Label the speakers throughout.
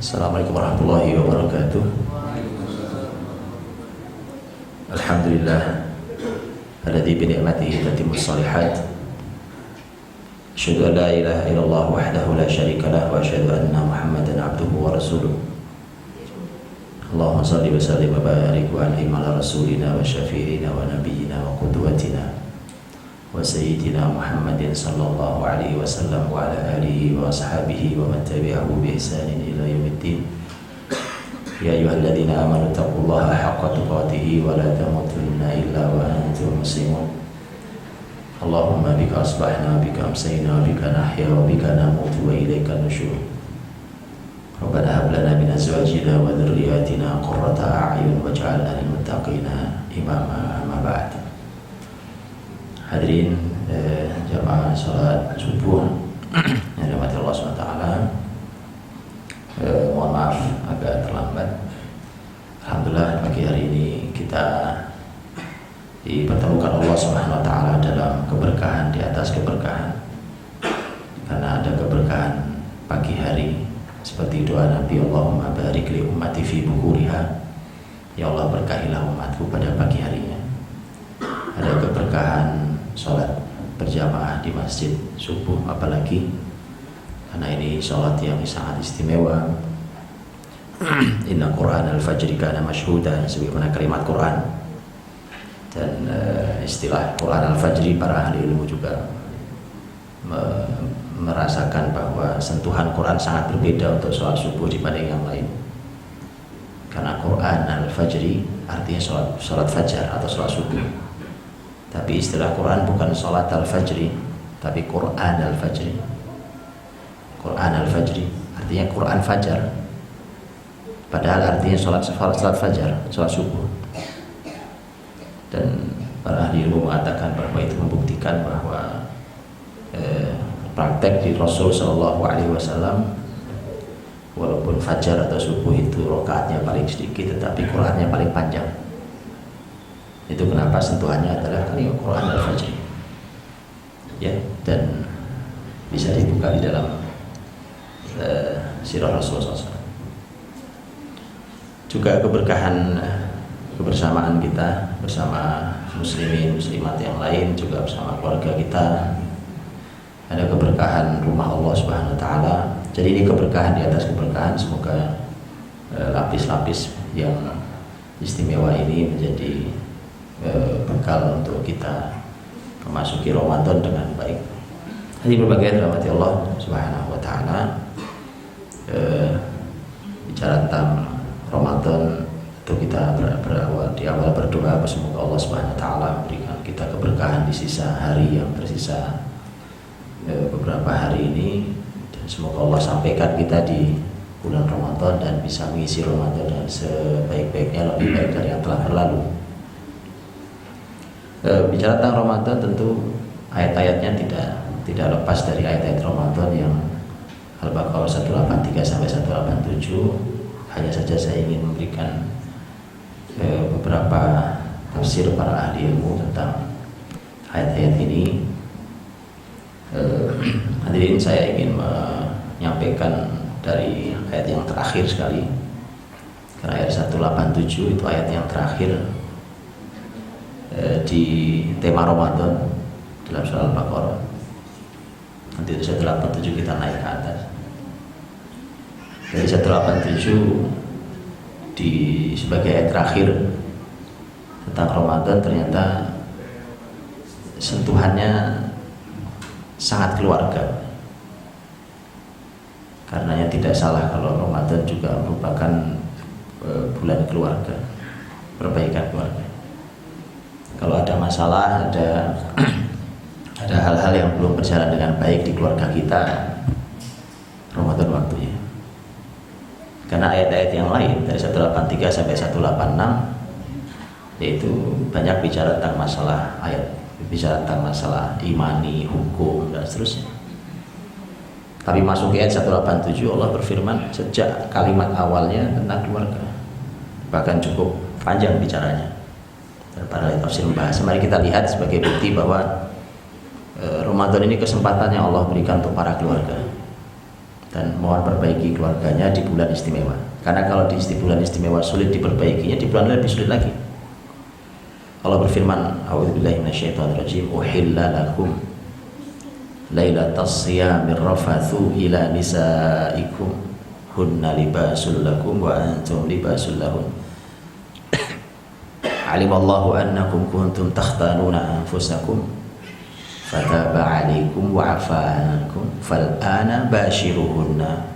Speaker 1: Assalamualaikum warahmatullahi wabarakatuh. Alhamdulillah alladzi bi ni'matihi tatimmu shalihat. Asyhadu an la ilaha illallah wahdahu la syarika lah wa asyhadu anna Muhammadan abduhu wa rasuluh. Allahumma shalli wa sallim wa barik wa an'im ala rasulina wa syafi'ina wa nabiyyina wa qudwatina wa sayyidina Muhammadin sallallahu alaihi wasallam wa ala alihi wa ashabihi wa man tabi'ahu bi ihsanin ila yaumiddin. Ya ayyuhalladzina amanu taqullaha haqqa tuqatih wa la tamutunna illa wa antum muslimun. Allahumma bika asbahna bika amsayna bika nahya wa bika namutu wa ilaika nusyur. Rabbana hab lana min azwajina wa dhurriyyatina qurrata a'yun waj'alna lil muttaqina imama. Amma ba'd. Hadirin jamaah salat subuh yang dirahmati Allah SWT. Mohon maaf agak terlambat. Alhamdulillah pagi hari ini kita dipertemukan Allah SWT dalam keberkahan di atas keberkahan. Karena ada keberkahan pagi hari seperti doa Nabi, Allahumma barik li ummati fi bukuriha. Ya Allah, berkahilah umatku pada pagi harinya. Ada keberkahan sholat berjamaah di masjid subuh, apalagi karena ini sholat yang sangat istimewa. Inna Qur'an al-fajri kana masyhuda, sebagaimana kalimat Quran. Dan istilah Quran al-fajri, para ahli ilmu juga merasakan bahwa sentuhan Quran sangat berbeda untuk sholat subuh dibanding yang lain. Karena Quran al-fajri artinya sholat fajar atau sholat subuh. Tapi istilah Quran bukan sholat al-fajri, tapi Quran al-fajri. Quran al-fajri artinya Quran fajar, padahal artinya sholat fajar, sholat subuh. Dan para ahli ilmu mengatakan bahwa itu membuktikan bahwa praktek di Rasul Shallallahu Alaihi Wasallam, walaupun fajar atau subuh itu rakaatnya paling sedikit, tetapi Qurannya paling panjang. Itu kenapa sentuhannya adalah kalimat Quran al-fajr, ya, dan bisa dibuka di dalam sirah Rasulullah SAW. Juga keberkahan kebersamaan kita bersama muslimin muslimat yang lain, juga bersama keluarga kita. Ada keberkahan rumah Allah Subhanahu Wa Taala. Jadi ini keberkahan di atas keberkahan. Semoga lapis-lapis yang istimewa ini menjadi bekal untuk kita memasuki Ramadan dengan baik. Hari berbagai rahmati Allah Subhanahu Wa Taala. Bicara tentang Ramadan, itu kita di awal berdoa semoga Allah Subhanahu Wa Taala memberikan kita keberkahan di sisa hari yang tersisa beberapa hari ini, dan semoga Allah sampaikan kita di bulan Ramadan dan bisa mengisi Ramadan dengan sebaik-baiknya, lebih baik dari yang telah berlalu. Bicara tentang Ramadan, tentu ayat-ayatnya tidak lepas dari ayat-ayat Ramadan yang Al-Baqarah 183 sampai 187. Hanya saja saya ingin memberikan beberapa tafsir para ahli ilmu tentang ayat-ayat ini. Hadirin, saya ingin menyampaikan dari ayat yang terakhir sekali, karena ayat 187 itu ayat yang terakhir di tema Ramadan dalam surah Al-Baqarah. Nanti itu 187 kita naik ke atas. Dari 187 sebagai ayat terakhir tentang Ramadan, ternyata sentuhannya sangat keluarga. Karenanya tidak salah kalau Ramadan juga merupakan bulan keluarga, perbaikan keluarga. Kalau ada masalah, ada hal-hal yang belum berjalan dengan baik di keluarga kita, Ramadan waktunya. Karena ayat-ayat yang lain dari 183 sampai 186 yaitu banyak bicara tentang masalah bicara tentang masalah imani, hukum, dan seterusnya. Tapi masuk ayat 187, Allah berfirman sejak kalimat awalnya tentang keluarga, bahkan cukup panjang bicaranya. Dan para ahli tafsir membahas. Mari kita lihat sebagai bukti bahwa Ramadan ini kesempatan yang Allah berikan untuk para keluarga, dan mohon perbaiki keluarganya di bulan istimewa. Karena kalau di bulan istimewa sulit diperbaikinya, di bulan lain lebih sulit lagi. Allah berfirman, a'udzubillahi minasyaitonirrajim, uhilla lakum lailatas siyamir rafathu ila nisaikum hunna libasul lakum wa antum libasul lahun. Alimallahu annakum kuntum takhtanuna anfusakum fataba alaikum wa afa ankum fal'ana bashiruhunna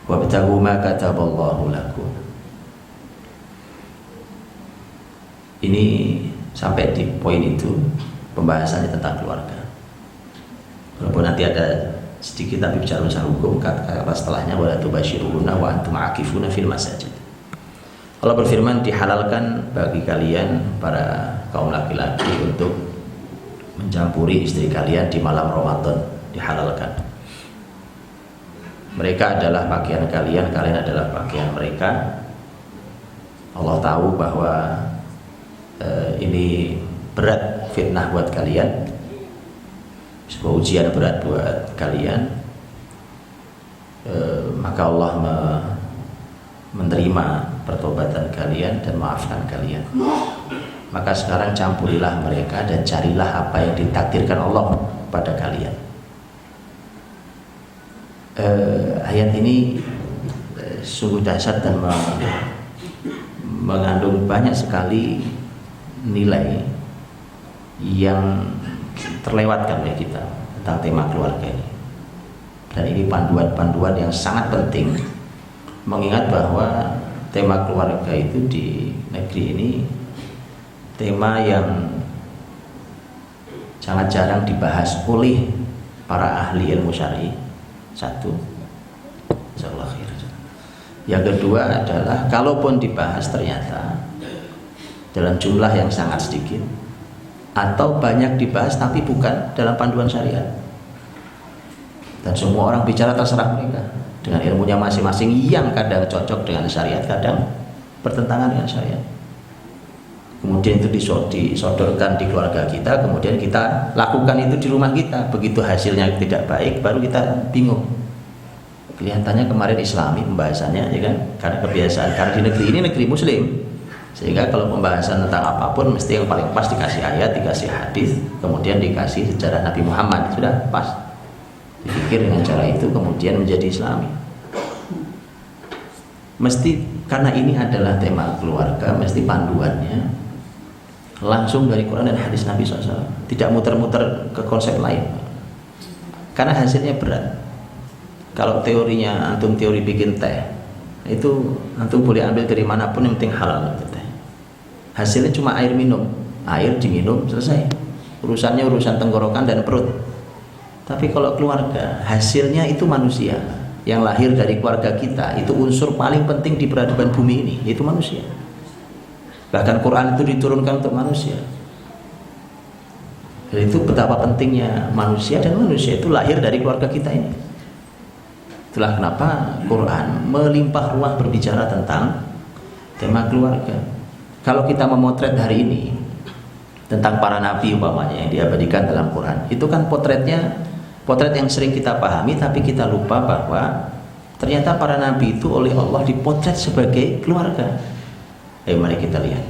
Speaker 1: wabtaghu ma kataballahu lakum. Ini sampai di poin itu pembahasannya tentang keluarga. Walaupun nanti ada sedikit tapi bicara masalah hukum, kata setelahnya wala tubashiruhunna wa antum akifuna fil masajid. Allah berfirman, dihalalkan bagi kalian para kaum laki-laki untuk mencampuri istri kalian di malam Ramadan, dihalalkan. Mereka adalah pakaian kalian, kalian adalah pakaian mereka. Allah tahu bahwa ini berat fitnah buat kalian, sebuah ujian berat buat kalian, maka Allah menerima pertobatan kalian dan maafkan kalian. Maka sekarang campurilah mereka dan carilah apa yang ditakdirkan Allah pada kalian. Ayat ini sungguh dahsyat dan mengandung banyak sekali nilai yang terlewatkan oleh kita tentang tema keluarga ini. Dan ini panduan-panduan yang sangat penting, mengingat bahwa tema keluarga itu di negeri ini tema yang sangat jarang dibahas oleh para ahli ilmu syar'i. Satu, insyaallah khair. Yang kedua adalah kalaupun dibahas ternyata dalam jumlah yang sangat sedikit, atau banyak dibahas tapi bukan dalam panduan syariat. Dan semua orang bicara terserah mereka dengan ilmunya masing-masing yang kadang cocok dengan syariat, kadang bertentangan dengan syariat. Kemudian itu disodorkan di keluarga kita, kemudian kita lakukan itu di rumah kita. Begitu hasilnya tidak baik, baru kita bingung. Kelihatannya kemarin Islami pembahasannya, ya kan? Karena kebiasaan, karena di negeri ini negeri Muslim, sehingga kalau pembahasan tentang apapun mesti yang paling pas dikasih ayat, dikasih hadis, kemudian dikasih sejarah Nabi Muhammad, sudah pas. Dipikir dengan cara itu kemudian menjadi Islami. Mesti karena ini adalah tema keluarga, mesti panduannya langsung dari Quran dan hadis Nabi SAW, tidak muter-muter ke konsep lain, karena hasilnya berat. Kalau teorinya antum teori bikin teh, itu antum boleh ambil dari manapun, yang penting halal itu teh. Hasilnya cuma air minum, air diminum selesai, urusannya urusan tenggorokan dan perut. Tapi kalau keluarga, hasilnya itu manusia yang lahir dari keluarga kita, itu unsur paling penting di peradaban bumi ini, yaitu manusia. Bahkan Quran itu diturunkan untuk manusia. Dan itu betapa pentingnya manusia, dan manusia itu lahir dari keluarga kita ini. Itulah kenapa Quran melimpah ruah berbicara tentang tema keluarga. Kalau kita memotret hari ini tentang para nabi umpamanya yang diabadikan dalam Quran, itu kan potret yang sering kita pahami, tapi kita lupa bahwa ternyata para nabi itu oleh Allah dipotret sebagai keluarga. Ayo mari kita lihat.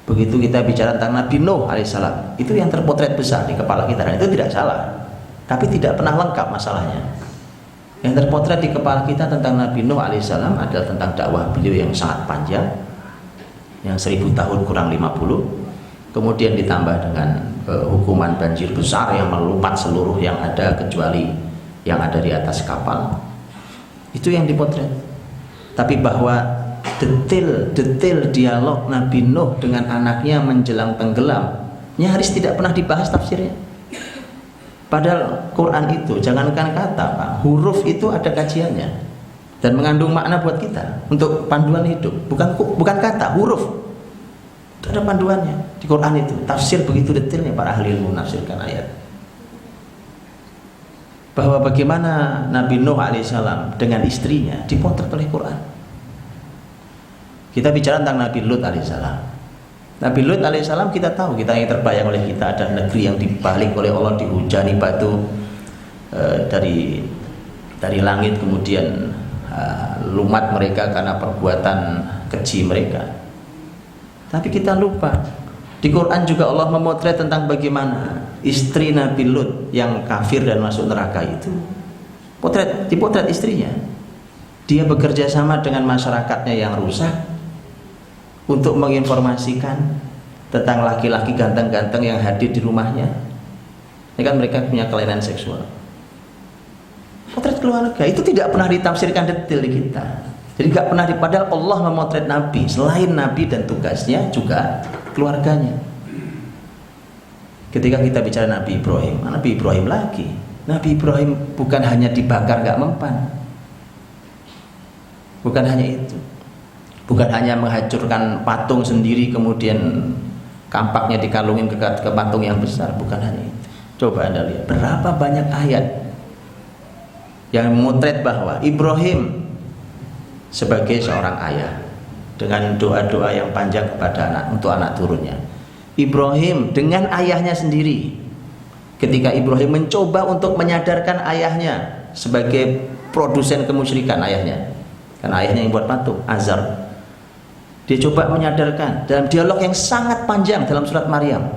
Speaker 1: Begitu kita bicara tentang Nabi Nuh alaihissalam, itu yang terpotret besar di kepala kita, dan itu tidak salah, tapi tidak pernah lengkap masalahnya. Yang terpotret di kepala kita tentang Nabi Nuh alaihissalam adalah tentang dakwah beliau yang sangat panjang, yang 1000 tahun kurang 50, kemudian ditambah dengan hukuman banjir besar yang melumpat seluruh yang ada kecuali yang ada di atas kapal. Itu yang dipotret. Tapi bahwa detail dialog Nabi Nuh dengan anaknya menjelang tenggelam, nyaris tidak pernah dibahas tafsirnya. Padahal Quran itu, jangankan kata Pak, huruf itu ada kajiannya dan mengandung makna buat kita untuk panduan hidup. Bukan kata, huruf itu ada panduannya di Quran itu. Tafsir begitu detailnya para ahli ilmu menafsirkan ayat, bahwa bagaimana Nabi Nuh alaihissalam dengan istrinya dipotret oleh Quran. Kita bicara tentang Nabi Lut alaihissalam, Nabi Lut alaihissalam kita tahu, kita yang terbayang oleh kita ada negeri yang dibalik oleh Allah, dihujani batu dari langit, kemudian lumat mereka karena perbuatan keji mereka. Tapi kita lupa, di Quran juga Allah memotret tentang bagaimana istri Nabi Lut yang kafir dan masuk neraka itu dipotret istrinya. Dia bekerja sama dengan masyarakatnya yang rusak untuk menginformasikan tentang laki-laki ganteng-ganteng yang hadir di rumahnya. Ini kan mereka punya kelainan seksual. Potret keluarga itu tidak pernah ditafsirkan detail di kita. Jadi nggak pernah, padahal Allah memotret Nabi, selain Nabi dan tugasnya juga keluarganya. Ketika kita bicara Nabi Ibrahim lagi. Nabi Ibrahim bukan hanya dibakar nggak mempan, bukan hanya itu. Bukan hanya menghancurkan patung sendiri kemudian kampaknya dikalungin ke patung yang besar, bukan hanya itu. Coba Anda lihat berapa banyak ayat yang memotret bahwa Ibrahim sebagai seorang ayah dengan doa-doa yang panjang kepada untuk anak turunnya. Ibrahim dengan ayahnya sendiri, ketika Ibrahim mencoba untuk menyadarkan ayahnya sebagai produsen kemusyrikan ayahnya, karena ayahnya yang buat patung Azar. Dia coba menyadarkan dalam dialog yang sangat panjang dalam surat Maryam.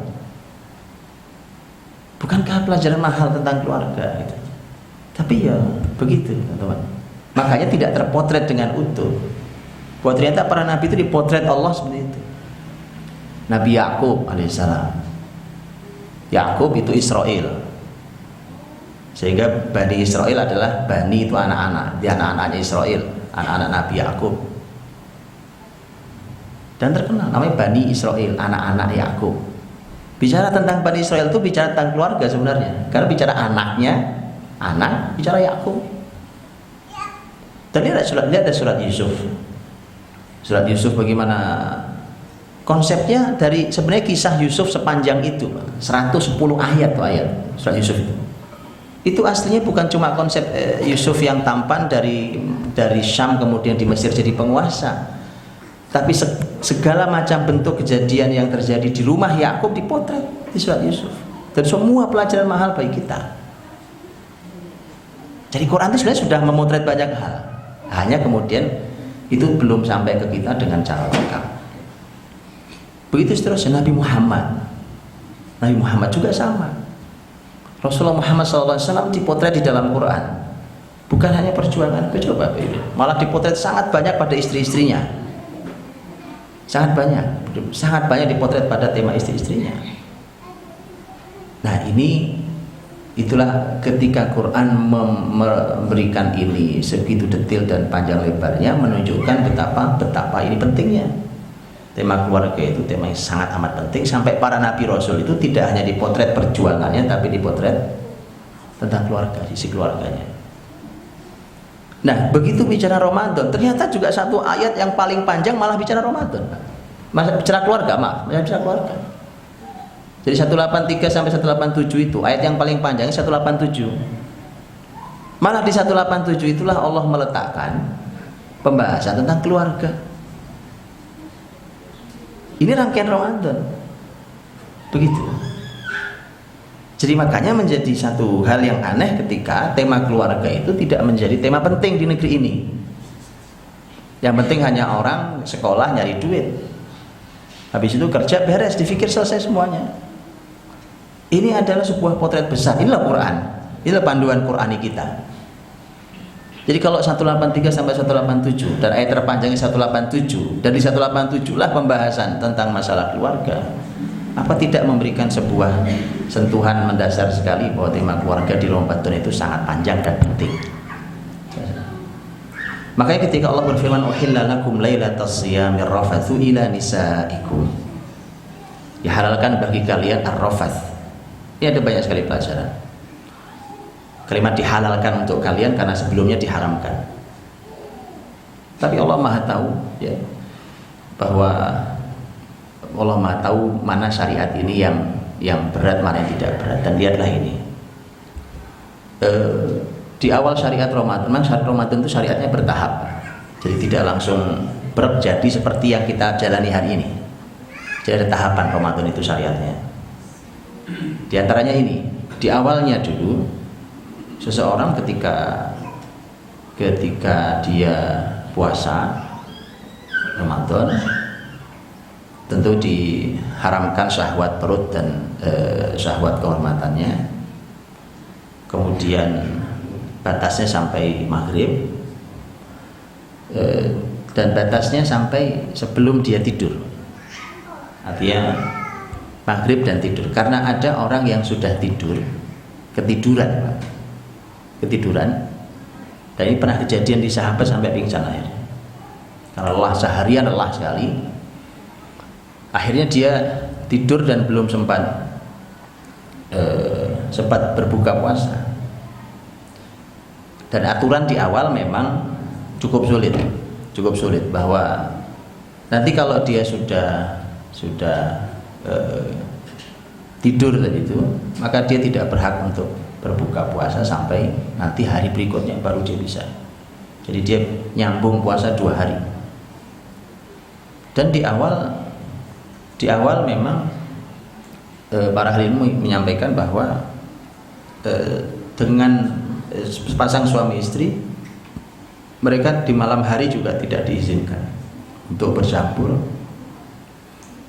Speaker 1: Bukankah pelajaran mahal tentang keluarga itu? Tapi ya begitu teman-teman. Makanya tidak terpotret dengan utuh. Bahwa ternyata para nabi itu dipotret Allah seperti itu. Nabi Yakub alaihissalam. Yakub itu Israel. Sehingga Bani Israel adalah Bani itu anak-anak, dia anak-anaknya Israel, anak-anak Nabi Yakub. Dan terkenal namanya Bani Israel, anak-anak Yakub. Bicara tentang Bani Israel itu bicara tentang keluarga sebenarnya. Karena bicara anaknya, anak, bicara Yakub. Dan lihat ada surat Yusuf. Surat Yusuf bagaimana konsepnya dari sebenarnya kisah Yusuf sepanjang itu, 110 ayat tuh ayat surat Yusuf itu. Itu aslinya bukan cuma konsep Yusuf yang tampan dari Syam kemudian di Mesir jadi penguasa. Tapi segala macam bentuk kejadian yang terjadi di rumah Yakub dipotret di surat Yusuf. Dan semua pelajaran mahal bagi kita. Jadi Quran itu sebenarnya sudah memotret banyak hal. Hanya kemudian itu belum sampai ke kita dengan cara lengkap. Begitu seterusnya Nabi Muhammad. Nabi Muhammad juga sama. Rasulullah Muhammad SAW dipotret di dalam Quran. Bukan hanya perjuangan, coba malah dipotret sangat banyak pada istri-istrinya. Sangat banyak dipotret pada tema istri-istrinya. Nah itulah ketika Quran memberikan ini segitu detail dan panjang lebarnya, menunjukkan betapa ini pentingnya. Tema keluarga itu tema yang sangat amat penting, sampai para nabi rasul itu tidak hanya dipotret perjuangannya, tapi dipotret tentang keluarga, sisi keluarganya. Nah, begitu bicara Ramadan, ternyata juga satu ayat yang paling panjang malah bicara Ramadan. Bicara keluarga, bicara keluarga. Jadi 183 sampai 187 itu ayat yang paling panjang 187. Malah di 187 itulah Allah meletakkan pembahasan tentang keluarga. Ini rangkaian Ramadan. Begitu. Jadi makanya menjadi satu hal yang aneh ketika tema keluarga itu tidak menjadi tema penting di negeri ini. Yang penting hanya orang sekolah nyari duit, habis itu kerja beres, dipikir selesai semuanya. Ini adalah sebuah potret besar. Inilah Quran, inilah panduan Qurani kita. Jadi kalau 183 sampai 187 dan ayat terpanjangnya 187, dan di 187 lah pembahasan tentang masalah keluarga. Apa tidak memberikan sebuah sentuhan mendasar sekali bahwa tema keluarga di Ramadan itu sangat panjang dan penting. Makanya ketika Allah berfirman uhilla lakum lailatas siyamir rafathu ila nisaikum, dihalalkan bagi kalian ar-rafath. Ini ada banyak sekali pelajaran. Kalimat dihalalkan untuk kalian karena sebelumnya diharamkan. Tapi Allah Maha tahu ya, bahwa Allah Maha tahu mana syariat ini yang berat, mana yang tidak berat. Dan lihatlah ini, di awal syariat Ramadan, memang syariat Ramadan itu syariatnya bertahap. Jadi tidak langsung jadi seperti yang kita jalani hari ini. Jadi ada tahapan Ramadan itu syariatnya. Di antaranya ini, di awalnya dulu seseorang ketika dia puasa Ramadan tentu diharamkan syahwat perut dan syahwat kehormatannya. Kemudian batasnya sampai maghrib dan batasnya sampai sebelum dia tidur. Artinya maghrib dan tidur. Karena ada orang yang sudah ketiduran. Dan ini pernah kejadian di sahabat sampai pingsan akhirnya. Kalau lelah seharian, lelah sekali. Akhirnya dia tidur dan belum sempat berbuka puasa. Dan aturan di awal memang cukup sulit bahwa nanti kalau dia sudah tidur tadi itu, maka dia tidak berhak untuk berbuka puasa sampai nanti hari berikutnya baru dia bisa. Jadi dia nyambung puasa 2 hari. Dan di awal memang para ahli ilmu menyampaikan bahwa dengan sepasang suami istri, mereka di malam hari juga tidak diizinkan untuk bercampur,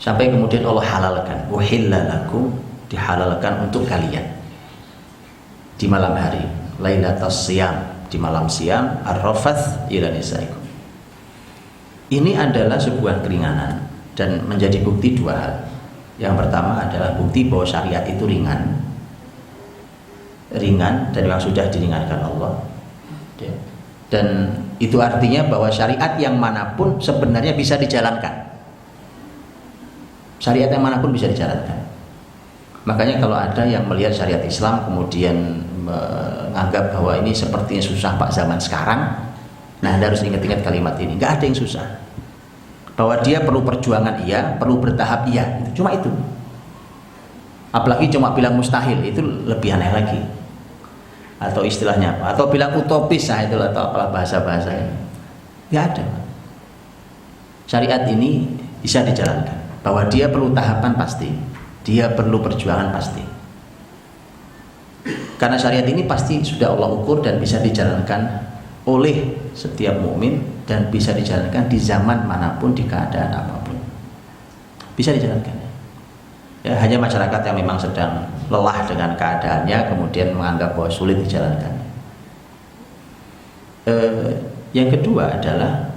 Speaker 1: sampai kemudian Allah halalkan, uhilla lakum, dihalalkan untuk kalian di malam hari, lailatus siyam, di malam siam, ar-rafath ila nisaikum. Ini adalah sebuah keringanan dan menjadi bukti 2 hal. Yang pertama adalah bukti bahwa syariat itu ringan dan memang sudah diringankan Allah. Dan itu artinya bahwa syariat yang manapun sebenarnya bisa dijalankan. Syariat yang manapun bisa dijalankan. Makanya kalau ada yang melihat syariat Islam kemudian menganggap bahwa ini sepertinya susah Pak zaman sekarang, nah Anda harus ingat-ingat kalimat ini. Nggak ada yang susah. Bahwa dia perlu perjuangan iya, perlu bertahap iya, cuma itu. Apalagi cuma bilang mustahil, itu lebih aneh lagi. Atau istilahnya apa? Atau bilang utopis, nah itu atau apalah bahasa-bahasanya. Nggak ada. Syariat ini bisa dijalankan. Bahwa dia perlu tahapan pasti, dia perlu perjuangan pasti. Karena syariat ini pasti sudah Allah ukur dan bisa dijalankan oleh setiap mukmin dan bisa dijalankan di zaman manapun, di keadaan apapun. Bisa dijalankan. Ya, hanya masyarakat yang memang sedang lelah dengan keadaannya kemudian menganggap bahwa sulit dijalankan. Yang kedua adalah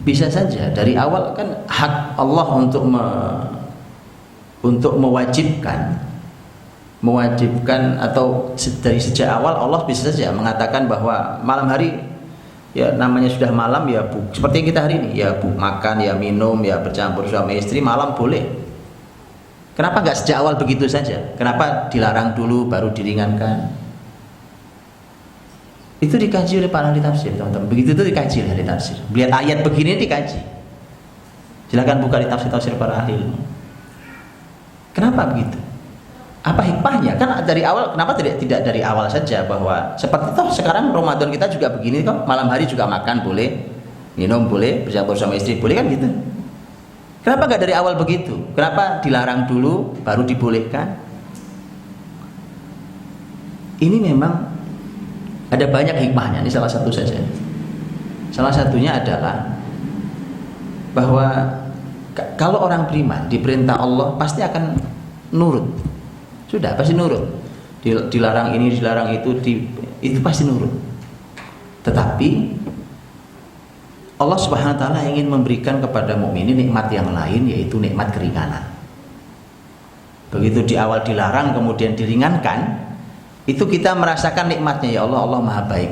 Speaker 1: bisa saja dari awal kan hak Allah untuk mewajibkan atau dari sejak awal Allah bisa saja mengatakan bahwa malam hari ya namanya sudah malam ya seperti yang kita hari ini ya makan ya minum ya bercampur suami istri malam boleh. Kenapa nggak sejak awal begitu saja? Kenapa dilarang dulu baru diringankan? Itu dikaji oleh para ahli tafsir, teman-teman. Begitu itu dikaji oleh ahli tafsir. Lihat ayat begini dikaji. Silakan buka di tafsir para ahli ilmu. Kenapa begitu? Apa hikmahnya? Kan dari awal, kenapa tidak dari awal saja bahwa seperti itu sekarang Ramadan kita juga begini kok, malam hari juga makan boleh, minum boleh, bercampur sama istri boleh kan gitu. Kenapa nggak dari awal begitu? Kenapa dilarang dulu baru dibolehkan? Ini memang ada banyak hikmahnya. Ini salah satu saja. Salah satunya adalah bahwa kalau orang beriman diperintah Allah pasti akan nurut. Sudah pasti nurut. Dilarang ini, dilarang itu pasti nurut. Tetapi Allah Subhanahu wa taala ingin memberikan kepada mukminin nikmat yang lain, yaitu nikmat keringanan. Begitu di awal dilarang kemudian diringankan, itu kita merasakan nikmatnya, ya Allah, Allah Maha baik.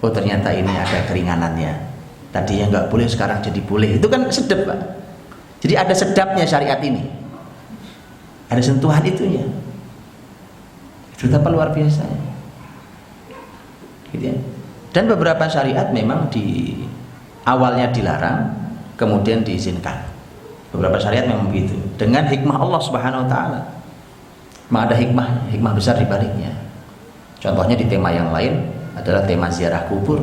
Speaker 1: Oh ternyata ini ada keringanannya. Tadinya nggak boleh sekarang jadi boleh. Itu kan sedap, Pak. Jadi ada sedapnya syariat ini. Ada sentuhan itunya. Itu betapa luar biasa. Gitu ya. Dan beberapa syariat memang di awalnya dilarang, kemudian diizinkan. Beberapa syariat memang begitu. Dengan hikmah Allah Subhanahu wa taala. Memang ada hikmah besar di baliknya. Contohnya di tema yang lain adalah tema ziarah kubur.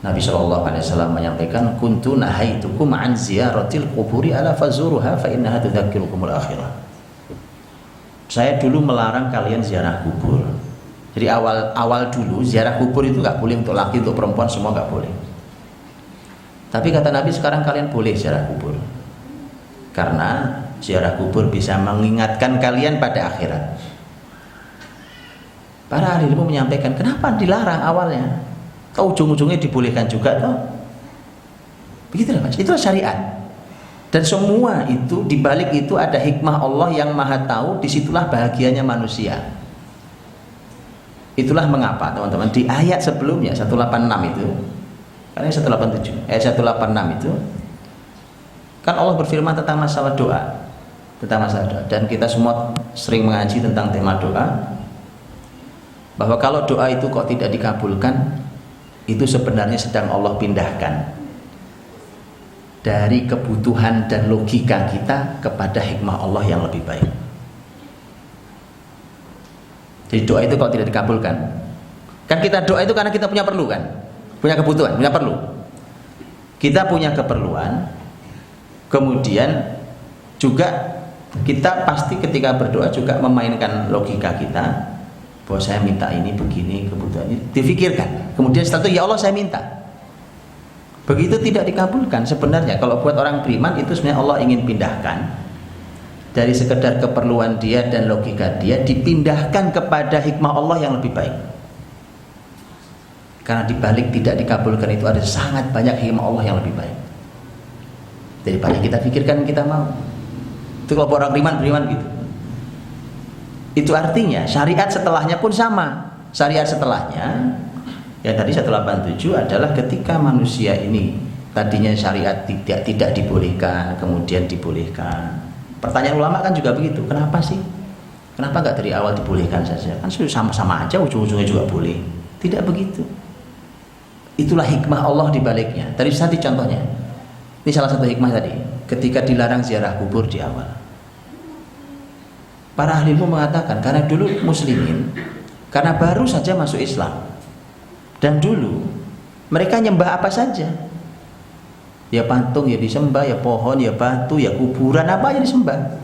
Speaker 1: Nabi SAW menyampaikan, kuntu nahaitukum an ziyaratil quburi ala fazuruha fa innaha tudzakirukumul akhirah. Saya dulu melarang kalian ziarah kubur. Jadi awal dulu ziarah kubur itu nggak boleh, untuk laki, untuk perempuan semua nggak boleh. Tapi kata Nabi, sekarang kalian boleh ziarah kubur, karena ziarah kubur bisa mengingatkan kalian pada akhirat. Para ahli ilmu menyampaikan, kenapa dilarang awalnya? Kau ujung-ujungnya dibolehkan juga toh. Begitulah Mas, itulah syariat. Dan semua itu, dibalik itu ada hikmah Allah yang maha tahu. Disitulah bahagianya manusia. Itulah mengapa teman-teman di ayat sebelumnya 186 itu, karena 187, ayat 186 itu kan Allah berfirman tentang masalah doa, dan kita semua sering mengaji tentang tema doa, bahwa kalau doa itu kok tidak dikabulkan, itu sebenarnya sedang Allah pindahkan dari kebutuhan dan logika kita kepada hikmah Allah yang lebih baik. Jadi doa itu kalau tidak dikabulkan, kan kita doa itu karena kita punya perlu kan, punya kebutuhan, punya perlu. Kita punya keperluan, kemudian juga kita pasti ketika berdoa juga memainkan logika kita, bahwa saya minta ini begini, kebutuhan ini difikirkan, kemudian setelah itu ya Allah saya minta. Begitu tidak dikabulkan, sebenarnya kalau buat orang beriman itu sebenarnya Allah ingin pindahkan dari sekedar keperluan dia dan logika dia, dipindahkan kepada hikmah Allah yang lebih baik. Karena dibalik tidak dikabulkan itu ada sangat banyak hikmah Allah yang lebih baik daripada kita pikirkan, kita mau. Itu kalau orang beriman gitu. Itu artinya syariat setelahnya pun sama. Syariat setelahnya yang tadi 187 adalah ketika manusia ini tadinya syariat tidak dibolehkan, kemudian dibolehkan. Pertanyaan ulama kan juga begitu, kenapa sih? Kenapa nggak dari awal dibolehkan saja? Kan sama-sama aja, ujung-ujungnya juga boleh. Tidak begitu. Itulah hikmah Allah di baliknya. Tadi contohnya, ini salah satu hikmah tadi, ketika dilarang ziarah kubur di awal. Para ahli ilmu mengatakan, karena dulu muslimin, karena baru saja masuk Islam, dan dulu mereka nyembah apa saja, ya patung ya disembah, ya pohon, ya batu, ya kuburan, apa yang disembah.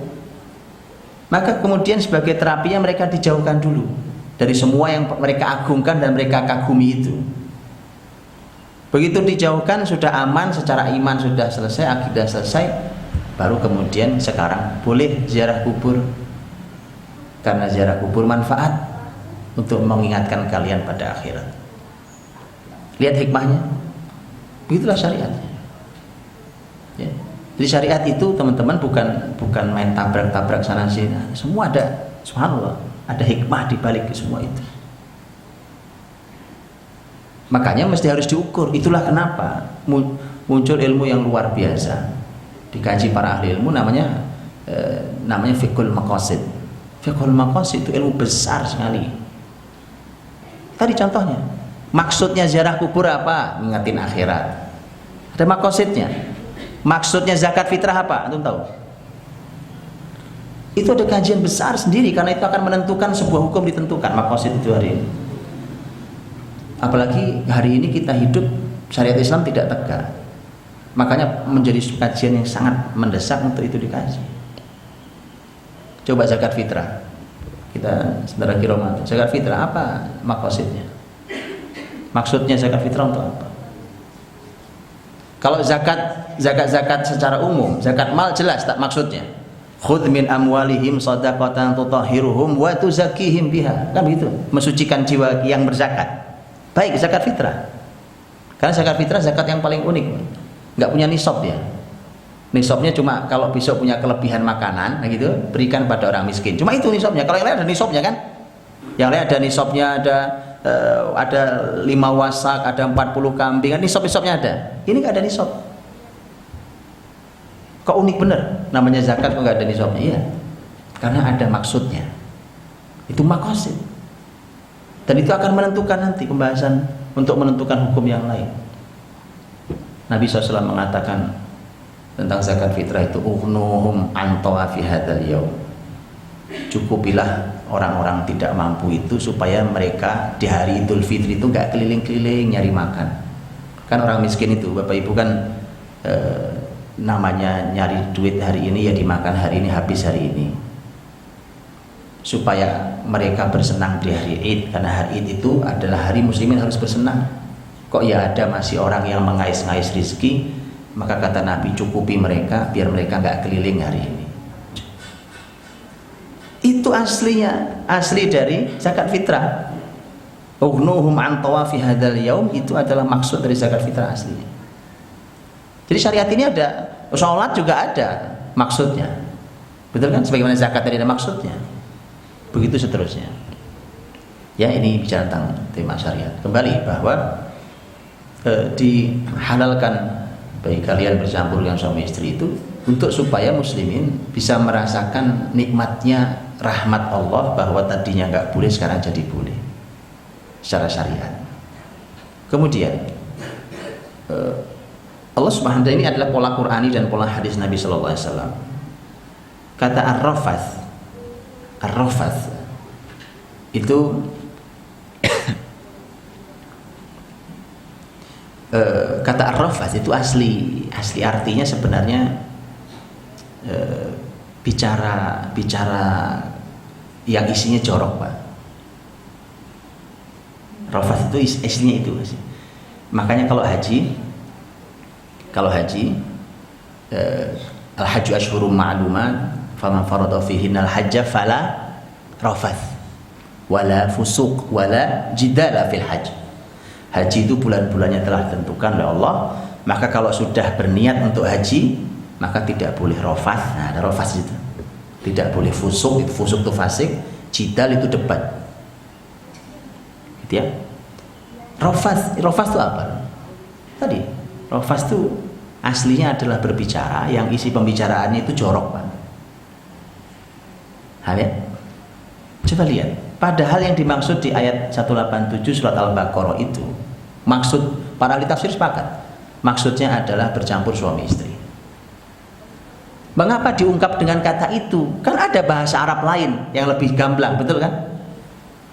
Speaker 1: Maka kemudian sebagai terapinya mereka dijauhkan dulu dari semua yang mereka agungkan dan mereka kagumi itu. Begitu dijauhkan, sudah aman secara iman, sudah selesai, akidah selesai, baru kemudian sekarang boleh ziarah kubur. Karena ziarah kubur manfaat untuk mengingatkan kalian pada akhirat. Lihat hikmahnya. Begitulah syariatnya. Ya. Jadi syariat itu teman-teman bukan main tabrak-tabrak sana sini. Semua ada, subhanallah, ada hikmah di balik semua itu. Makanya mesti harus diukur. Itulah kenapa muncul ilmu yang luar biasa. Dikaji para ahli ilmu namanya fiqhul maqasid. Fiqhul maqasid itu ilmu besar sekali. Tadi contohnya, maksudnya ziarah kubur apa? Mengingatin akhirat. Ada maqasidnya. Maksudnya zakat fitrah apa? Antum tahu? Itu ada kajian besar sendiri, karena itu akan menentukan sebuah hukum ditentukan. Maqasid itu hari ini. Apalagi hari ini kita hidup syariat Islam tidak tegak. Makanya menjadi kajian yang sangat mendesak untuk itu dikaji. Coba zakat fitrah. Kita sebentar lagi Ramadan. Zakat fitrah apa maqasidnya? Maksudnya zakat fitrah untuk apa? Kalau zakat secara umum, zakat mal jelas tak maksudnya. Khudh min amwalihim shadaqatan tutahhiruhum wa tuzakkihim biha. Kan begitu, mensucikan jiwa yang berzakat. Baik zakat fitrah. Karena zakat fitrah zakat yang paling unik. Enggak punya nisab dia. Nisabnya cuma kalau besok punya kelebihan makanan, nah gitu, berikan pada orang miskin. Cuma itu nisabnya. Kalau yang lain ada nisabnya kan? Yang lain ada nisabnya, ada 5 wasak, ada 40 kambing, kan nisab-nisabnya ada. Ini nggak ada nisab. Kok unik bener? Namanya zakat kok nggak ada nisabnya? Iya, karena ada maksudnya. Itu maqasid. Dan itu akan menentukan nanti pembahasan untuk menentukan hukum yang lain. Nabi SAW mengatakan tentang zakat fitrah itu, ughnuhum an tawafi hadzal yaum. Cukupilah orang-orang tidak mampu itu supaya mereka di hari Idul Fitri itu enggak keliling-keliling nyari makan. Kan orang miskin itu Bapak Ibu kan namanya nyari duit hari ini ya dimakan hari ini, habis hari ini, supaya mereka bersenang di hari Id, karena hari Id itu adalah hari muslimin harus bersenang. Kok ya ada masih orang yang mengais-ngais rizki, maka kata Nabi cukupi mereka biar mereka nggak keliling hari ini. Itu aslinya, asli dari zakat fitrah. Ughnuhum an tawafi hadzal yaum, itu adalah maksud dari zakat fitrah aslinya. Jadi syariat ini ada, sholat juga ada maksudnya, betul kan? Sebagaimana zakat tadi ada maksudnya, begitu seterusnya. Ya, ini bicara tentang tema syariat. Kembali bahwa dihalalkan bagi kalian bercampur dengan suami istri itu untuk supaya muslimin bisa merasakan nikmatnya rahmat Allah, bahwa tadinya nggak boleh sekarang jadi boleh secara syariat. Kemudian Allah Subhanahu wa ta'ala, ini adalah pola Qur'ani dan pola hadis Nabi sallallahu alaihi wasallam. Kata ar-rafath itu kata ar-rafath itu asli artinya sebenarnya bicara yang isinya jorok, Pak. Rafath itu isinya itu. Makanya kalau haji al-hajju ashhurum ma'lumat faman farada fihinal hajja fala rafath wala fusuq wala jidala fil hajj. Haji itu bulan-bulannya telah ditentukan oleh Allah, maka kalau sudah berniat untuk haji maka tidak boleh rafath. Nah, ada rafath itu. Tidak boleh fusuq, itu fusuq itu fasik, jidal itu debat. Gitu ya. Rafath itu apa? Tadi rafath itu aslinya adalah berbicara yang isi pembicaraannya itu jorok, Pak. Ya? Coba lihat, padahal yang dimaksud di ayat 187 surat Al-Baqarah itu, maksud para ahli tafsir sepakat, maksudnya adalah bercampur suami istri. Mengapa diungkap dengan kata itu? Kan ada bahasa Arab lain yang lebih gamblang, betul kan?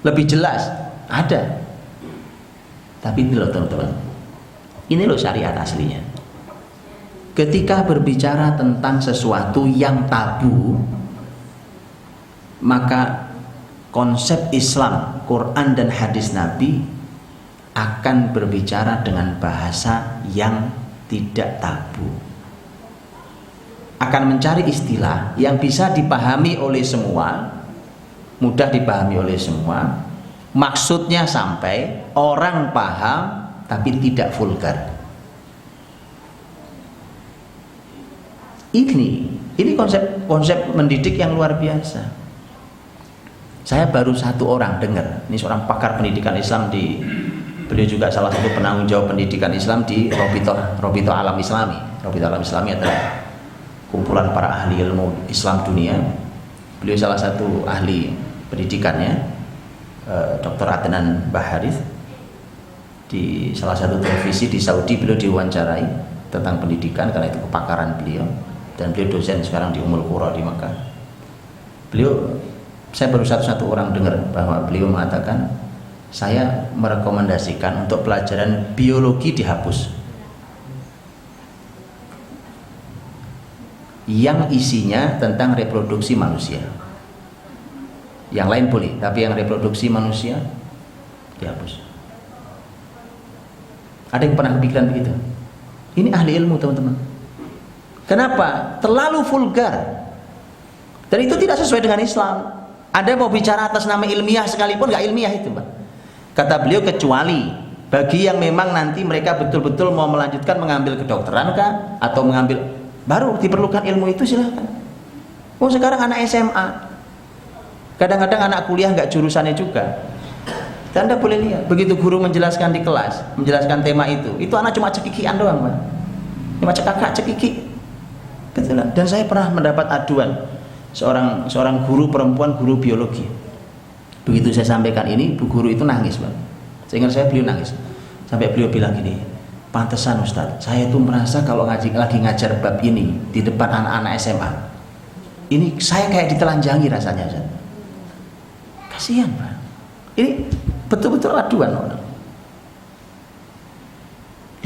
Speaker 1: Lebih jelas, ada. Tapi ini loh teman-teman, ini loh syariat aslinya. Ketika berbicara tentang sesuatu yang tabu, maka konsep Islam, Quran dan hadis Nabi akan berbicara dengan bahasa yang tidak tabu. Akan mencari istilah yang bisa dipahami oleh semua, mudah dipahami oleh semua, maksudnya sampai orang paham tapi tidak vulgar. Ini konsep mendidik yang luar biasa. Saya baru satu orang dengar, ini seorang pakar pendidikan Islam beliau juga salah satu penanggung jawab pendidikan Islam di Robito Alam Islami. Robito Alam Islami adalah kumpulan para ahli ilmu Islam dunia. Beliau salah satu ahli pendidikannya, Dr. Adnan Baharith. Di salah satu televisi di Saudi beliau diwawancarai tentang pendidikan karena itu kepakaran beliau, dan beliau dosen sekarang di Ummul Qura di Makkah. Saya baru satu orang dengar bahwa beliau mengatakan, saya merekomendasikan untuk pelajaran biologi dihapus, yang isinya tentang reproduksi manusia. Yang lain boleh, tapi yang reproduksi manusia dihapus. Ada yang pernah kepikiran begitu? Ini ahli ilmu, teman-teman. Kenapa? Terlalu vulgar. Dan itu tidak sesuai dengan Islam. Ada mau bicara atas nama ilmiah sekalipun nggak ilmiah itu, Pak. Kata beliau, kecuali bagi yang memang nanti mereka betul-betul mau melanjutkan mengambil kedokteran kah, atau mengambil, baru diperlukan ilmu itu, silahkan. Oh, sekarang anak SMA, kadang-kadang anak kuliah nggak jurusannya juga. Dan Anda boleh lihat, begitu guru menjelaskan di kelas, menjelaskan tema itu anak cuma cekikian doang, Pak. Cuma cekakak, cekiki. Betul. Dan saya pernah mendapat aduan seorang guru perempuan, guru biologi. Begitu saya sampaikan ini, bu guru itu nangis, Pak. Sehingga beliau nangis. Sampai beliau bilang gini, pantesan Ustadz, saya itu merasa kalau lagi ngajar bab ini di depan anak-anak SMA, ini saya kayak ditelanjangi rasanya, Ustadz. Kasihan, Pak. Ini betul-betul aduan orang.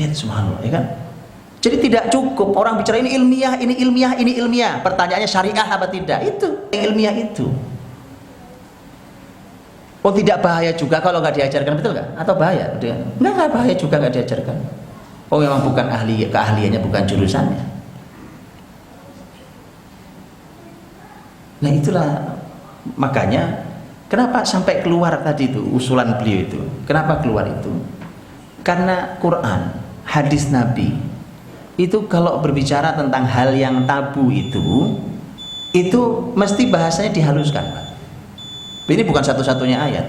Speaker 1: Lihat subhanallah, ya kan? Jadi tidak cukup orang bicara ini ilmiah, ini ilmiah, ini ilmiah. Pertanyaannya syariah apa tidak? Itu yang ilmiah itu. Oh, tidak bahaya juga kalau nggak diajarkan, betul nggak? Atau bahaya? Nggak bahaya juga nggak diajarkan. Oh, memang bukan keahliannya, bukan jurusannya. Nah itulah makanya kenapa sampai keluar tadi itu usulan beliau itu. Kenapa keluar itu? Karena Quran, hadis Nabi itu kalau berbicara tentang hal yang tabu itu mesti bahasanya dihaluskan, Pak. Ini bukan satu-satunya ayat.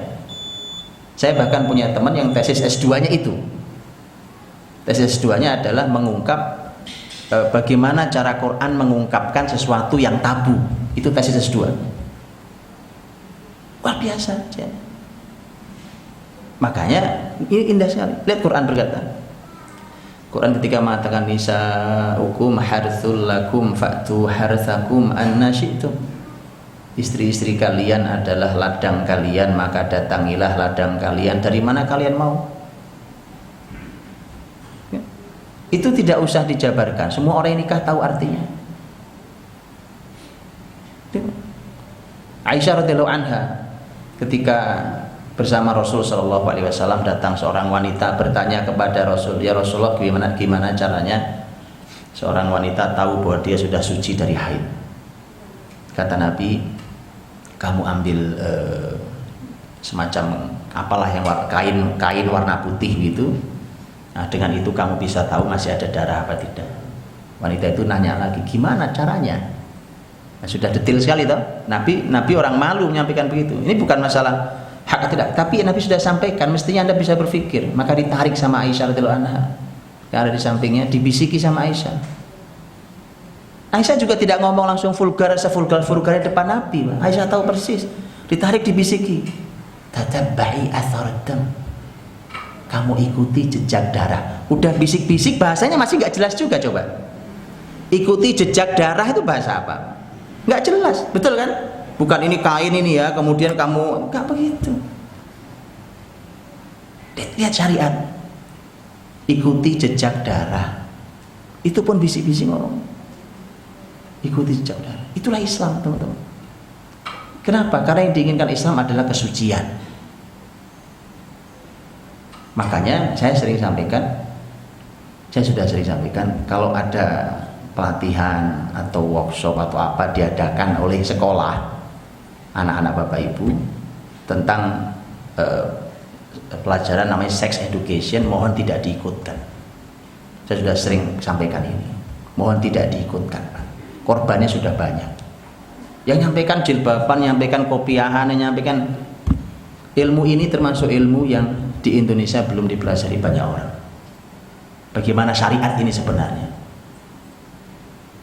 Speaker 1: Saya bahkan punya teman yang tesis S2-nya itu. Tesis S2-nya adalah mengungkap bagaimana cara Quran mengungkapkan sesuatu yang tabu. Itu tesis S2. Luar biasa. Makanya ini indah sekali. Lihat Quran berkata. Quran ketika mengatakan nisa'ukum harthul lakum fa'tu harthakum anna syi'tum. Istri-istri kalian adalah ladang kalian, maka datangilah ladang kalian dari mana kalian mau. Ya. Itu tidak usah dijabarkan. Semua orang yang nikah tahu artinya. Aisyah radhiyallahu anha ketika bersama Rasul sallallahu alaihi wasallam datang seorang wanita bertanya kepada Rasul, "Ya Rasulullah, gimana caranya seorang wanita tahu bahwa dia sudah suci dari haid?" Kata Nabi, "Kamu ambil semacam apalah yang kain warna putih gitu. Nah, dengan itu kamu bisa tahu masih ada darah apa tidak." Wanita itu nanya lagi, "Gimana caranya?" Nah, sudah detail sekali toh. Nabi orang malu menyampaikan begitu. Ini bukan masalah hak atau tidak, tapi Nabi sudah sampaikan, mestinya Anda bisa berpikir. Maka ditarik sama Aisyah radhiyallahu anha yang ada di sampingnya, dibisiki sama Aisyah. Aisyah juga tidak ngomong langsung sevulgar-vulgarnya depan Nabi. Aisyah tahu persis. Ditarik, dibisiki. Tatabba'i atharadam. Kamu ikuti jejak darah. Udah bisik-bisik, bahasanya masih nggak jelas juga. Coba ikuti jejak darah itu bahasa apa? Nggak jelas, betul kan? Bukan ini kain ini ya, kemudian kamu nggak begitu. Lihat syariat. Ikuti jejak darah. Itu pun bisik-bisik ngomong. Ikuti jejak darah. Itulah Islam, teman-teman. Kenapa? Karena yang diinginkan Islam adalah kesucian. Makanya saya sudah sering sampaikan, kalau ada pelatihan atau workshop atau apa diadakan oleh sekolah anak-anak Bapak Ibu tentang pelajaran namanya sex education, mohon tidak diikutkan. Saya sudah sering sampaikan ini, mohon tidak diikutkan. Korbannya sudah banyak. Yang nyampaikan jilbaban, nyampaikan kopiahan, yang nyampaikan ilmu ini termasuk ilmu yang di Indonesia belum dipelajari banyak orang. Bagaimana syariat ini sebenarnya?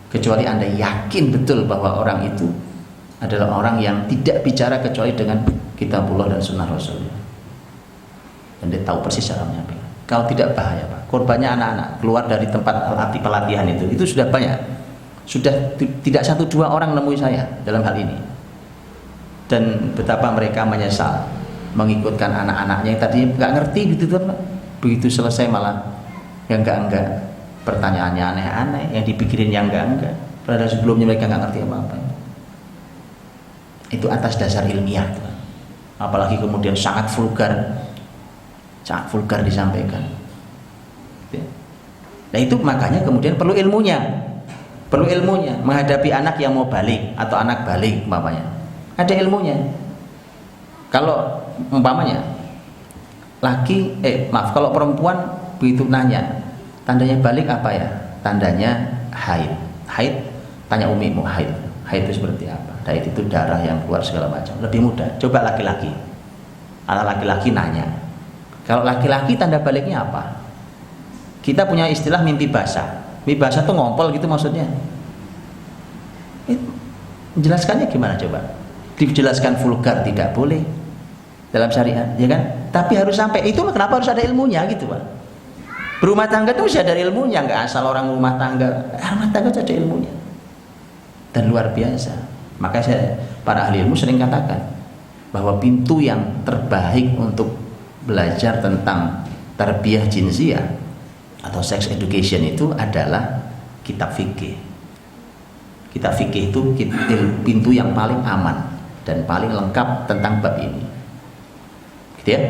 Speaker 1: Kecuali Anda yakin betul bahwa orang itu adalah orang yang tidak bicara kecuali dengan kitabullah dan sunnah Rasulullah. Dan dia tahu persis cara menyampaikan. Kalau tidak bahaya, Pak. Korbannya anak-anak keluar dari tempat pelatihan itu sudah banyak. Sudah tidak 1-2 orang nemui saya dalam hal ini. Dan betapa mereka menyesal mengikutkan anak-anaknya yang tadinya nggak ngerti gitu, Pak. Begitu selesai malah yang enggak. Pertanyaannya aneh-aneh, yang dipikirin yang enggak. Padahal sebelumnya mereka nggak ngerti apa-apa. Itu atas dasar ilmiah, Tuhan. Apalagi kemudian sangat vulgar disampaikan. Nah itu makanya kemudian perlu ilmunya menghadapi anak yang mau balik atau anak balik umpamanya. Ada ilmunya. Kalau umpamanya kalau perempuan begitu nanya, tandanya balik apa ya? Tandanya haid. Tanya umimu haid itu seperti apa? Haid itu darah yang keluar segala macam. Lebih mudah. Coba laki-laki. Anak laki-laki nanya. Kalau laki-laki tanda baliknya apa? Kita punya istilah mimpi basah. Mimpi basah tuh ngompol gitu maksudnya. Menjelaskannya gimana coba? Dijelaskan vulgar tidak boleh dalam syariat, ya kan? Tapi harus sampai. Itu kenapa harus ada ilmunya gitu, Pak? Berumah tangga itu harus ada ilmunya, nggak asal orang rumah tangga. Rumah tangga itu ada ilmunya. Dan luar biasa. Maka para ahli ilmu sering katakan bahwa pintu yang terbaik untuk belajar tentang tarbiyah jinsiyah atau sex education itu adalah kitab fikih. Kitab fikih itu pintu yang paling aman dan paling lengkap tentang bab ini. Gitu ya?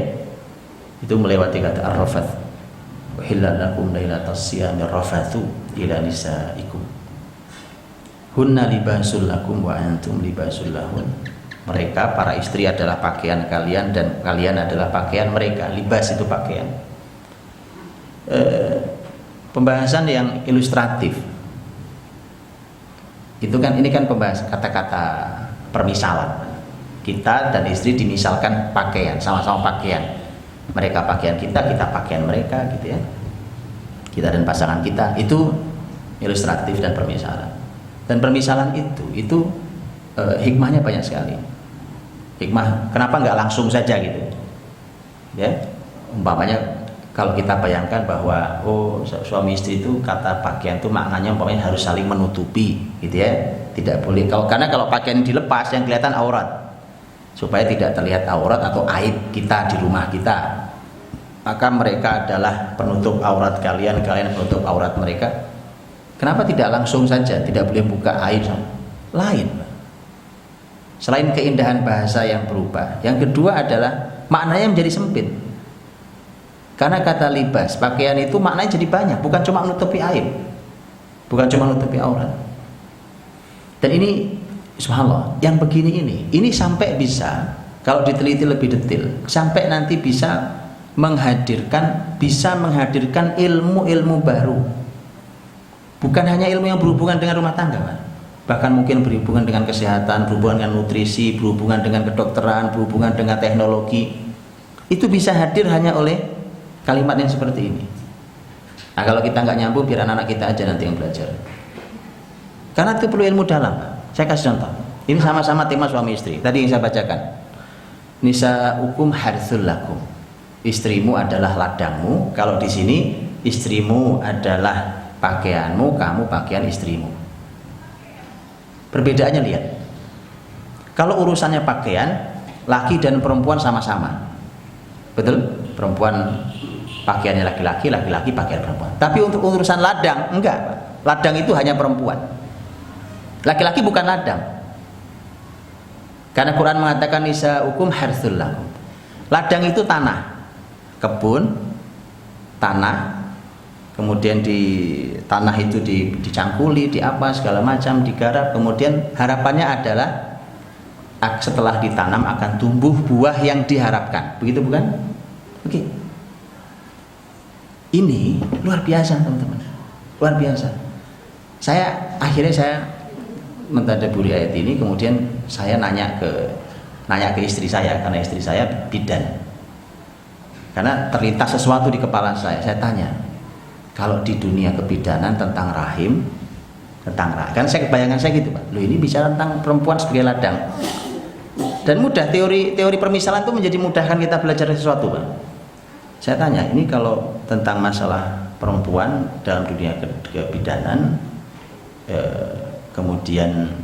Speaker 1: Itu melewati kata ar-rafath. Wa hillal lakum lailatas siyami rafathu ila nisaikum. Hunna libasul lakum wa antum libasul lahun. Mereka para istri adalah pakaian kalian dan kalian adalah pakaian mereka. Libas itu pakaian. Pembahasan yang ilustratif. Itu kan ini kan pembahasan kata-kata permisalan. Kita dan istri dimisalkan pakaian, sama-sama pakaian. Mereka pakaian kita, kita pakaian mereka, gitu ya. Kita dan pasangan kita, itu ilustratif dan permisalan. Dan permisalan itu hikmahnya banyak sekali. Hikmah, kenapa nggak langsung saja gitu? Ya, umpamanya kalau kita bayangkan bahwa suami istri itu kata pakaian itu maknanya umpamanya harus saling menutupi, gitu ya. Tidak boleh karena kalau pakaian dilepas yang kelihatan aurat, supaya tidak terlihat aurat atau aib kita di rumah kita. Maka mereka adalah penutup aurat kalian, kalian penutup aurat mereka. Kenapa tidak langsung saja, tidak boleh buka aib lain? Selain keindahan bahasa yang berubah, yang kedua adalah maknanya menjadi sempit. Karena kata libas, pakaian itu maknanya jadi banyak, bukan cuma menutupi aib, bukan cuma menutupi aurat. Dan ini subhanallah, yang begini ini sampai bisa, kalau diteliti lebih detail, sampai nanti bisa menghadirkan ilmu-ilmu baru. Bukan hanya ilmu yang berhubungan dengan rumah tangga, Pak. Bahkan mungkin berhubungan dengan kesehatan, berhubungan dengan nutrisi, berhubungan dengan kedokteran, berhubungan dengan teknologi. Itu bisa hadir hanya oleh kalimat yang seperti ini. Nah, kalau kita nggak nyambung, biar anak-anak kita aja nanti yang belajar. Karena itu perlu ilmu dalam, Pak. Saya kasih contoh. Ini sama-sama tema suami istri. Tadi yang saya bacakan. Nisa'ukum harthul lakum. Istrimu adalah ladangmu. Kalau di sini istrimu adalah pakaianmu, kamu pakaian istrimu. Perbedaannya lihat. Kalau urusannya pakaian, laki dan perempuan sama-sama. Betul? Perempuan pakaiannya laki-laki, laki-laki pakaian perempuan. Tapi untuk urusan ladang, enggak. Ladang itu hanya perempuan. Laki-laki bukan ladang. Karena Quran mengatakan nisa'ukum harthul lakum. Ladang itu tanah, kebun, tanah. Kemudian di tanah itu dicangkuli, di apa segala macam, digarap. Kemudian harapannya adalah setelah ditanam akan tumbuh buah yang diharapkan. Begitu bukan? Oke. Ini luar biasa, teman-teman. Luar biasa. Akhirnya saya mentadabburi ayat ini, kemudian saya nanya ke istri saya, karena istri saya bidan. Karena terlintas sesuatu di kepala saya tanya. Kalau di dunia kebidanan tentang rahim, kan bayangan saya gitu, Pak. Loh, ini bicara tentang perempuan sebagai ladang. Dan mudah, teori permisalan itu menjadi mudahkan kita belajar sesuatu, Pak. Saya tanya, ini kalau tentang masalah perempuan dalam dunia kebidanan, kemudian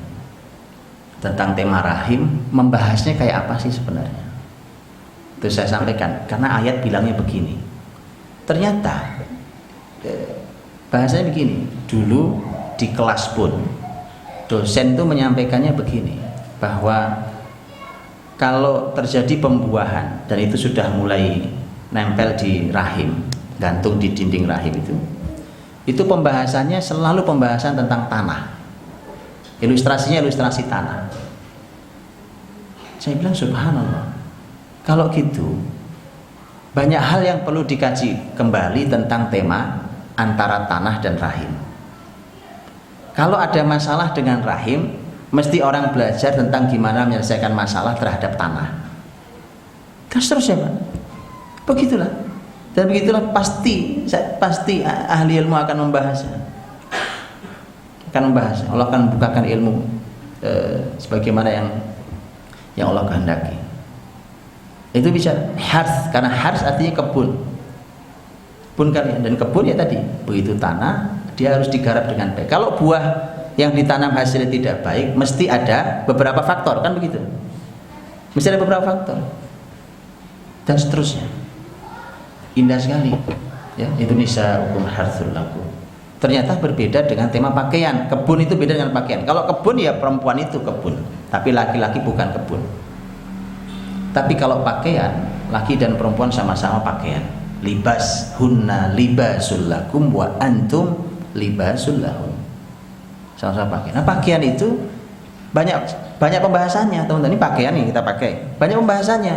Speaker 1: tentang tema rahim, membahasnya kayak apa sih sebenarnya? Terus saya sampaikan, karena ayat bilangnya begini. Ternyata bahasanya begini. Dulu di kelas pun dosen itu menyampaikannya begini, bahwa kalau terjadi pembuahan dan itu sudah mulai nempel di rahim, gantung di dinding rahim, itu pembahasannya selalu pembahasan tentang tanah. Ilustrasinya ilustrasi tanah. Saya bilang subhanallah, kalau gitu banyak hal yang perlu dikaji kembali tentang tema antara tanah dan rahim. Kalau ada masalah dengan rahim, mesti orang belajar tentang gimana menyelesaikan masalah terhadap tanah. Kan seterusnya, Pak. Begitulah. Dan begitulah pasti ahli ilmu akan membahasnya. Allah akan membukakan ilmu sebagaimana yang Allah kehendaki. Itu bisa harth, karena harth artinya kebun. Kebun kalian, dan kebun ya tadi, begitu tanah dia harus digarap dengan baik. Kalau buah yang ditanam hasilnya tidak baik, mesti ada beberapa faktor, kan begitu? Mesti ada beberapa faktor. Dan seterusnya. Indah sekali. Ya, Indonesia hukum harthul lakum. Ternyata berbeda dengan tema pakaian. Kebun itu beda dengan pakaian. Kalau kebun ya perempuan itu kebun, tapi laki-laki bukan kebun. Tapi kalau pakaian, laki dan perempuan sama-sama pakaian. Libas hunna libasul lakum wa antum libasul lahun. Sama-sama pakaian. Nah, pakaian itu banyak pembahasannya, teman-teman. Ini pakaian yang kita pakai. Banyak pembahasannya.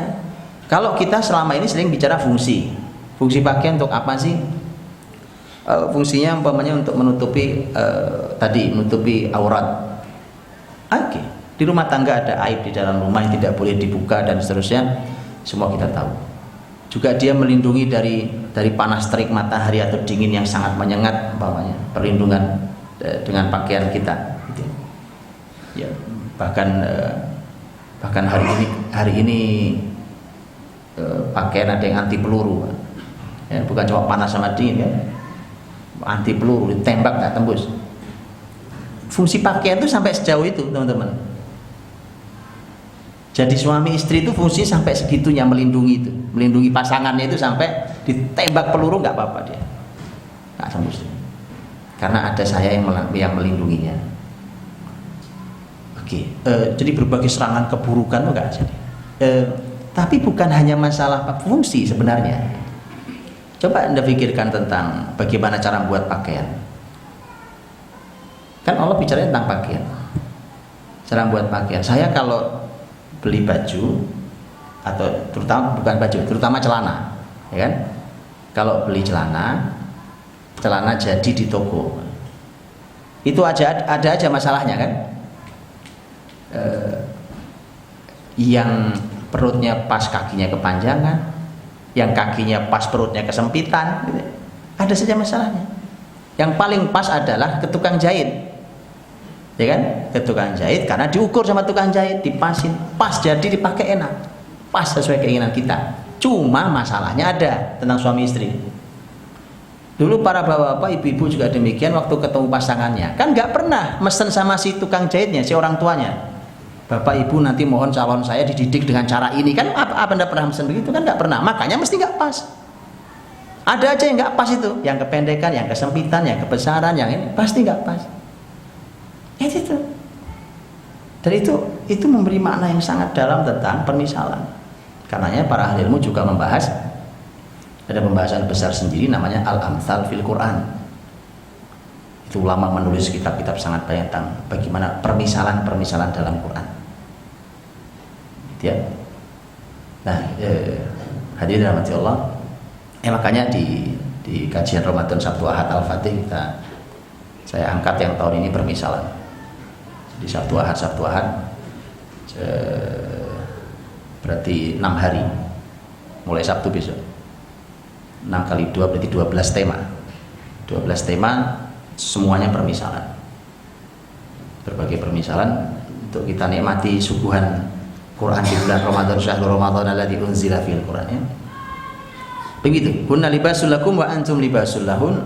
Speaker 1: Kalau kita selama ini sering bicara fungsi. Fungsi pakaian untuk apa sih? Fungsinya umpamanya untuk menutupi menutupi aurat. Oke. Di rumah tangga ada aib di dalam rumah yang tidak boleh dibuka dan seterusnya. Semua kita tahu. Juga dia melindungi dari panas terik matahari atau dingin yang sangat menyengat umpamanya. Perlindungan dengan pakaian kita. Gitu. Ya, bahkan hari ini pakaian ada yang anti peluru. Ya, bukan cuma panas sama dingin kan. Anti peluru, ditembak nggak tembus. Fungsi pakaian itu sampai sejauh itu, teman-teman. Jadi suami istri itu fungsi sampai segitunya, melindungi pasangannya itu sampai ditembak peluru nggak apa-apa dia, nggak tembus. Karena ada saya yang melindunginya. Oke, jadi berbagai serangan keburukan itu nggak jadi. Tapi bukan hanya masalah fungsi sebenarnya. Coba Anda pikirkan tentang bagaimana cara membuat pakaian. Kan Allah bicara tentang pakaian. Cara membuat pakaian. Saya kalau beli baju atau terutama celana, ya kan? Kalau beli celana jadi di toko. Itu ada aja masalahnya kan? Yang perutnya pas kakinya kepanjangan, yang kakinya pas perutnya kesempitan, gitu. Ada saja masalahnya. Yang paling pas adalah ke tukang jahit, ya kan? Ke tukang jahit karena diukur sama tukang jahit, dipasin, pas jadi dipakai enak, pas sesuai keinginan kita. Cuma masalahnya ada tentang suami istri. Dulu para bapak-bapak, ibu-ibu juga demikian waktu ketemu pasangannya, kan nggak pernah mesen sama si tukang jahitnya, si orang tuanya. Bapak ibu nanti mohon calon saya dididik dengan cara ini, kan apa Anda pernah mesen begitu? Kan nggak pernah, makanya mesti nggak pas. Ada aja yang nggak pas itu, yang kependekan, yang kesempitan, yang kebesaran, yang ini pasti nggak pas. Itu. Dan itu memberi makna yang sangat dalam tentang permisalan. Karenanya para ahli ilmu juga membahas, ada pembahasan besar sendiri namanya Al-Amthal fil Quran. Itu ulama menulis kitab-kitab sangat banyak tentang bagaimana permisalan dalam Quran. Ya. Nah, hadirin rahmati Allah. Makanya di kajian Ramadan Sabtu Ahad Al-Fatih saya angkat yang tahun ini permisalan. Di Sabtu Ahad berarti 6 hari. Mulai Sabtu besok. 6 kali 2 berarti 12 tema. 12 tema semuanya permisalan. Berbagai permisalan untuk kita nikmati suguhan Quran di bulan Ramadan, syahrul Ramadan alladzi unzila fil Quran, ya. Begitu. Hunna libasul lakum wa antum libasul lahun.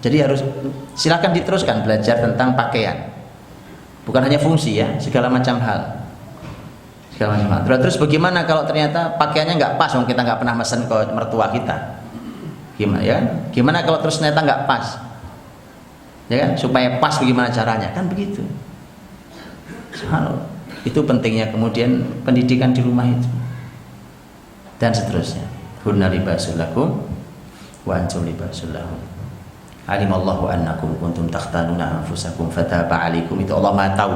Speaker 1: Jadi harus silakan diteruskan belajar tentang pakaian. Bukan hanya fungsi ya, segala macam hal. Terus bagaimana kalau ternyata pakaiannya nggak pas, kita nggak pernah mesen ke mertua kita? Gimana ya? Gimana kalau terus ternyata nggak pas? Ya kan? Supaya pas bagaimana caranya? Kan begitu. Subhanallah. Itu pentingnya kemudian pendidikan di rumah itu. Dan seterusnya. Hunna libasul lakum wa antum libasul lahum. Alimallahu annakum kuntum takhtanuna anfusakum fataba alaikum. Itu Allah Maha tahu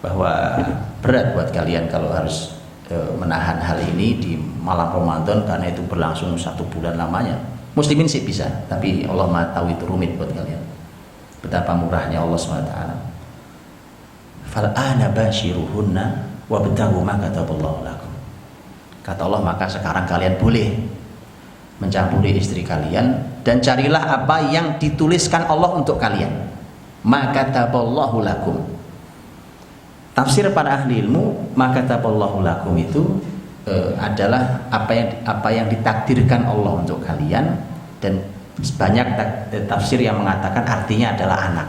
Speaker 1: bahwa berat buat kalian kalau harus menahan hal ini di malam Ramadan karena itu berlangsung 1 bulan lamanya. Muslimin sih bisa, tapi Allah Maha tahu itu rumit buat kalian. Betapa murahnya Allah SWT. Fal'ana bashiruhunna wabtaghu ma kataballahu lakum. Kata Allah, maka sekarang kalian boleh mencampuri istri kalian dan carilah apa yang dituliskan Allah untuk kalian. Ma kataballahu lakum. Tafsir para ahli ilmu, ma kataballahu lakum itu adalah apa yang ditakdirkan Allah untuk kalian, dan banyak tafsir yang mengatakan artinya adalah anak.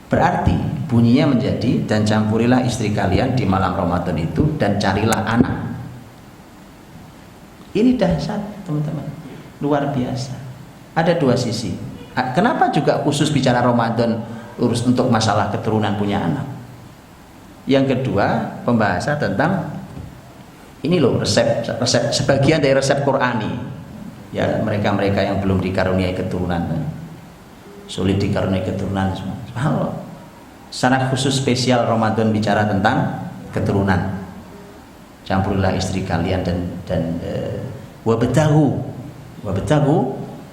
Speaker 1: Berarti bunyinya menjadi dan campurilah istri kalian di malam Ramadan itu dan carilah anak. Ini dahsyat teman-teman. luar biasa. Ada dua sisi. Kenapa juga khusus bicara Ramadan urus untuk masalah keturunan punya anak? Yang kedua, pembahasan tentang ini loh resep sebagian dari resep Qur'ani. Ya, mereka-mereka yang belum dikaruniai keturunan, sulit dikaruniai keturunan semua. Subhanallah. Secara khusus spesial Ramadan bicara tentang keturunan. Campurilah istri kalian dan wabtahu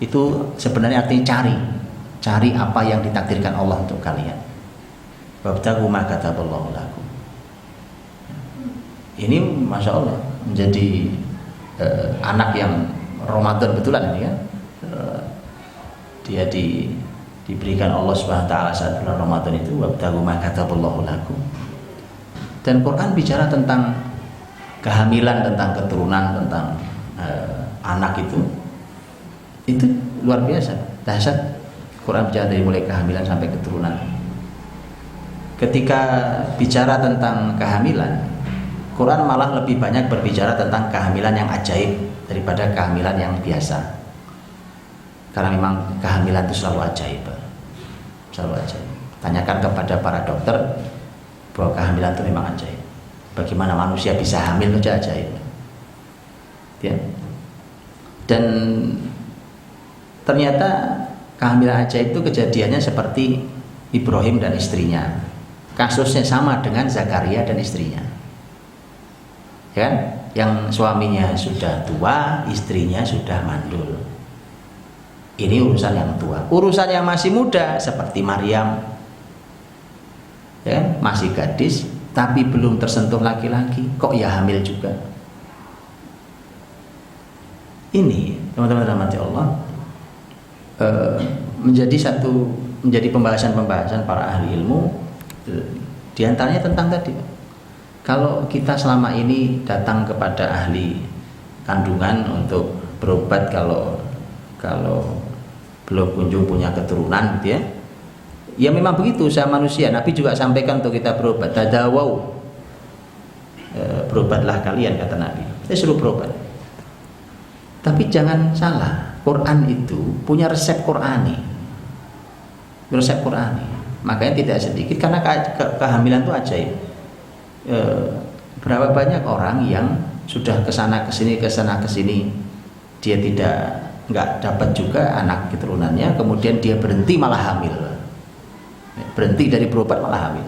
Speaker 1: itu sebenarnya artinya cari apa yang ditakdirkan Allah untuk kalian. Wabtahu ma kataballahu lakum. Ini masya Allah menjadi anak yang Ramadan betulan ini kan. Dia diberikan Allah Subhanahu wa taala saat bulan Ramadan itu wabtahu ma kataballahu lakum. Dan Quran bicara tentang kehamilan, tentang keturunan, tentang anak itu luar biasa dahsyat. Quran bicara dari mulai kehamilan sampai keturunan. Ketika bicara tentang kehamilan, Quran malah lebih banyak berbicara tentang kehamilan yang ajaib daripada kehamilan yang biasa. Karena memang kehamilan itu selalu ajaib. Tanyakan kepada para dokter bahwa kehamilan itu memang ajaib. Bagaimana manusia bisa hamil itu ajaib. Ya. Dan ternyata kehamilan ajaib itu kejadiannya seperti Ibrahim dan istrinya. Kasusnya sama dengan Zakaria dan istrinya. Ya, yang suaminya sudah tua, istrinya sudah mandul. Ini urusan yang tua. Urusan yang masih muda seperti Maryam, ya, masih gadis tapi belum tersentuh laki-laki, kok ya hamil juga. Ini teman-teman rahmati Allah menjadi pembahasan para ahli ilmu. Di antaranya tentang tadi, kalau kita selama ini datang kepada ahli kandungan untuk berobat kalau belum kunjung punya keturunan gitu ya. Ya memang begitu usaha manusia. Nabi juga sampaikan untuk kita berobat. Tadawau, berobatlah kalian kata Nabi. Saya suruh berobat. Tapi jangan salah, Quran itu punya resep Qurani. Resep Qurani. Makanya tidak sedikit karena kehamilan itu ajaib. Berapa banyak orang yang sudah kesana kesini, dia nggak dapat juga anak keturunannya, kemudian dia berhenti malah hamil. Berhenti dari berobat malah hamil.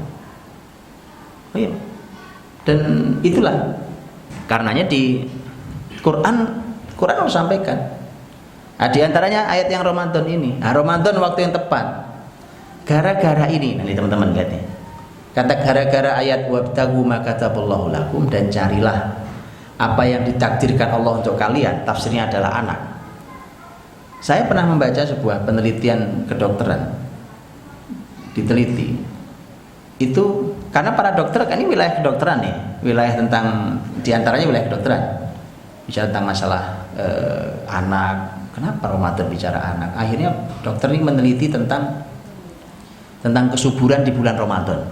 Speaker 1: Oh iya. Dan itulah karenanya di Quran harus sampaikan. Nah, di antaranya ayat yang Ramadan ini. Nah, Ramadan waktu yang tepat. Gara-gara ini, nanti teman-teman lihat nih. Kata gara-gara ayat wabtagu ma kataballahu lakum, dan carilah apa yang ditakdirkan Allah untuk kalian. Tafsirnya adalah anak. Saya pernah membaca sebuah penelitian kedokteran. Diteliti itu karena para dokter kan ini wilayah kedokteran nih, wilayah tentang diantaranya wilayah kedokteran, bicara tentang masalah anak. Kenapa Ramadan bicara anak? Akhirnya dokter ini meneliti tentang kesuburan di bulan Ramadan.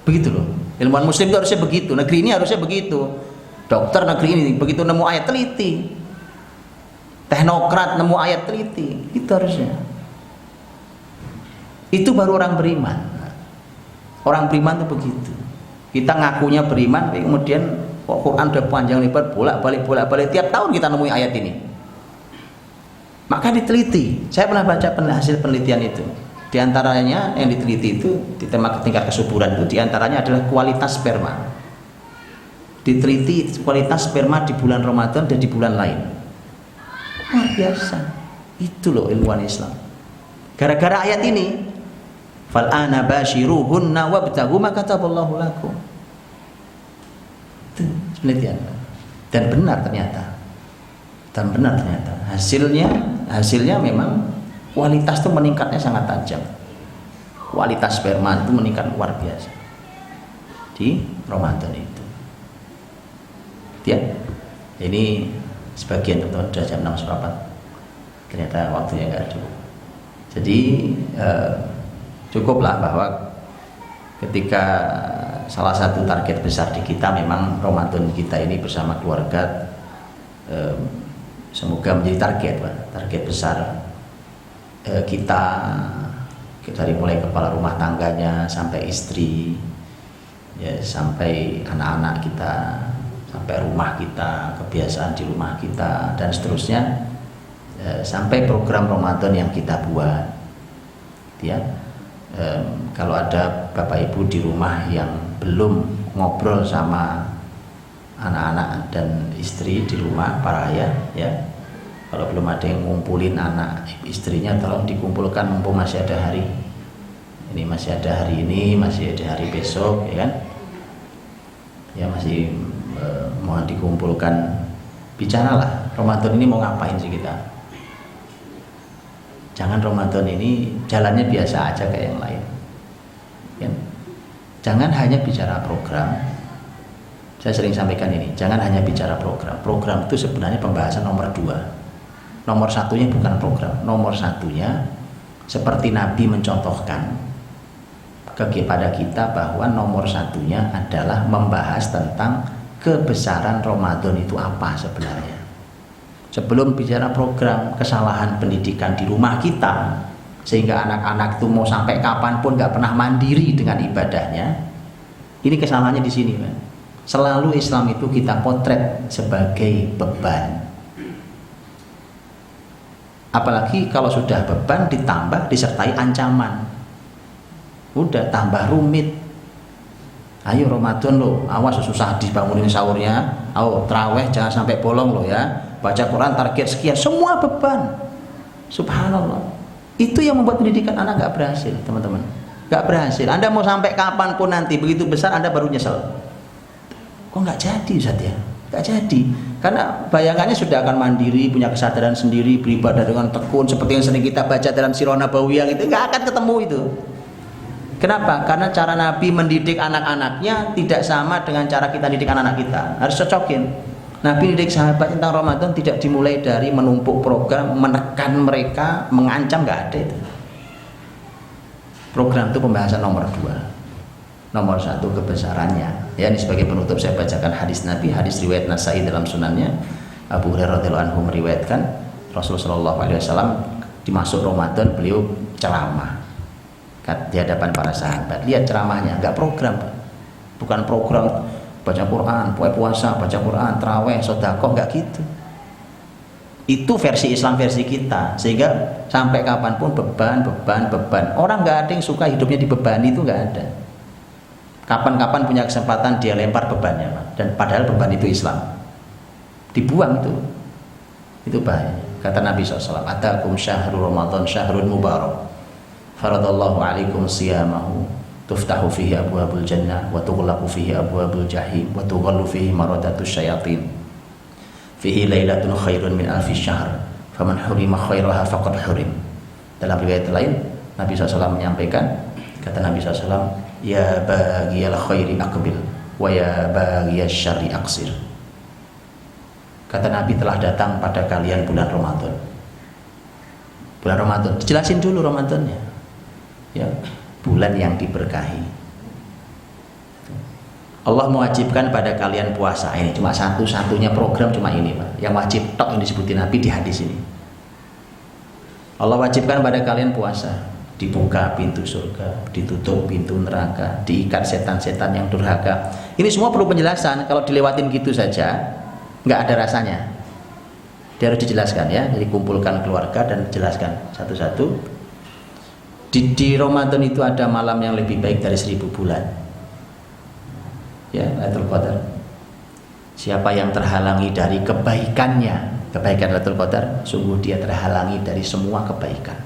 Speaker 1: Begitu loh, ilmuwan muslim itu harusnya begitu, negeri ini harusnya begitu. Dokter negeri ini begitu nemu ayat teliti, teknokrat nemu ayat teliti, itu harusnya. Itu baru orang beriman. Orang beriman itu begitu. Kita ngakunya beriman, tapi kemudian kok Quran udah panjang lebar bolak-balik tiap tahun kita nemui ayat ini. Maka diteliti. Saya pernah baca hasil penelitian itu. Di antaranya yang diteliti itu di tema tingkat kesuburan itu di antaranya adalah kualitas sperma. Diteliti kualitas sperma di bulan Ramadan dan di bulan lain. Luar biasa. Itu loh ilmuwan Islam. Gara-gara ayat ini, fal ana bashiruhunna wabtaghu ma kataballahu lakum. Itu penelitian. Dan benar ternyata. Hasilnya memang kualitas itu meningkatnya sangat tajam. Kualitas sperma itu meningkat luar biasa di Ramadan itu. Ya. Ini sebagian teman-teman sudah jam 6.04. Ternyata waktunya enggak cukup. Jadi cukuplah bahwa ketika salah satu target besar di kita memang Ramadan kita ini bersama keluarga Semoga menjadi target, Pak, target besar kita dari mulai kepala rumah tangganya sampai istri, ya, sampai anak-anak kita, sampai rumah kita, kebiasaan di rumah kita, dan seterusnya, sampai program Ramadan yang kita buat, ya. Kalau ada Bapak Ibu di rumah yang belum ngobrol sama anak-anak dan istri di rumah, para ayah, ya, kalau belum ada yang ngumpulin anak istrinya, tolong dikumpulkan mumpung masih ada hari ini, masih ada hari ini, masih ada hari besok, ya kan, ya, masih mohon dikumpulkan. Bicaralah Ramadan ini mau ngapain sih kita. Jangan Ramadan ini jalannya biasa aja kayak yang lain, ya. Jangan hanya bicara program. Saya sering sampaikan ini, jangan hanya bicara program. Program itu sebenarnya pembahasan nomor 2. Nomor satunya bukan program. Nomor satunya seperti Nabi mencontohkan kepada kita bahwa nomor satunya adalah membahas tentang kebesaran Ramadan itu apa sebenarnya. Sebelum bicara program, kesalahan pendidikan di rumah kita, sehingga anak-anak itu mau sampai kapanpun nggak pernah mandiri dengan ibadahnya. Ini kesalahannya di sini, Pak. Selalu Islam itu kita potret sebagai beban. Apalagi kalau sudah beban ditambah disertai ancaman, udah tambah rumit. Ayo Ramadan lo, awas susah dibangunin sahurnya. Ayo terawih jangan sampai bolong lo ya. Baca Quran target sekian, semua beban. Subhanallah. Itu yang membuat pendidikan anak nggak berhasil, teman-teman. Nggak berhasil. Anda mau sampai kapanpun nanti begitu besar Anda baru nyesel. Kok nggak jadi, Ustaz ya? Nggak jadi. Karena bayangannya sudah akan mandiri, punya kesadaran sendiri, beribadah dengan tekun seperti yang sering kita baca dalam Sirah Nabawiyah, itu nggak akan ketemu itu. Kenapa? Karena cara Nabi mendidik anak-anaknya tidak sama dengan cara kita didik anak-anak kita. Harus cocokin. Nabi didik sahabat tentang Ramadan tidak dimulai dari menumpuk program, menekan mereka, mengancam, nggak ada itu. Program itu pembahasan nomor 2. Nomor 1 kebesarannya. Ya, ini sebagai penutup saya bacakan hadis Nabi, hadis riwayat Nasai dalam sunannya. Abu Hurairah radhiyallahu anhu meriwayatkan Rasulullah SAW di masuk Ramadan beliau ceramah di hadapan para sahabat. Lihat ceramahnya, nggak program, bukan program baca Quran, puasa, baca Quran, taraweh, sedekah, nggak gitu. Itu versi Islam versi kita, sehingga sampai kapanpun beban. Orang nggak ada yang suka hidupnya dibebani, itu nggak ada. Kapan-kapan punya kesempatan dia lempar bebannya, Pak. Dan padahal beban itu Islam, dibuang itu bahaya. Kata Nabi SAW, atakum syahrul Ramadan syahrun mubarak, faradallahu alaikum siyamahu, tuftahu fihi abwabul jannah wa tughlaqu fihi abwabul jahim wa tughallu fihi maradatus syayatin, fihi lailatun khairun min alfi syahr, faman hurima khairaha faqad hurim. Dalam riwayat lain Nabi SAW menyampaikan, kata Nabi SAW, ya baghiyal khairi aqbil wa ya baghiyasy syarri aqsir. Kata Nabi, telah datang pada kalian bulan Ramadan. Bulan Ramadan, jelasin dulu Ramadannya. Ya, bulan yang diberkahi. Allah mewajibkan pada kalian puasa. Ini cuma satu-satunya program cuma ini, Pak. Yang wajib tok yang disebutin Nabi di hadis ini. Allah wajibkan pada kalian puasa. Dibuka pintu surga, ditutup pintu neraka, diikat setan-setan yang durhaka. Ini semua perlu penjelasan. Kalau dilewatin gitu saja nggak ada rasanya. Dia harus dijelaskan, ya. Jadi kumpulkan keluarga dan jelaskan satu-satu. Di Ramadan itu ada malam yang lebih baik dari 1000 bulan. Ya, Lailatul Qadar. Siapa yang terhalangi dari kebaikannya, kebaikan Lailatul Qadar, sungguh dia terhalangi dari semua kebaikan.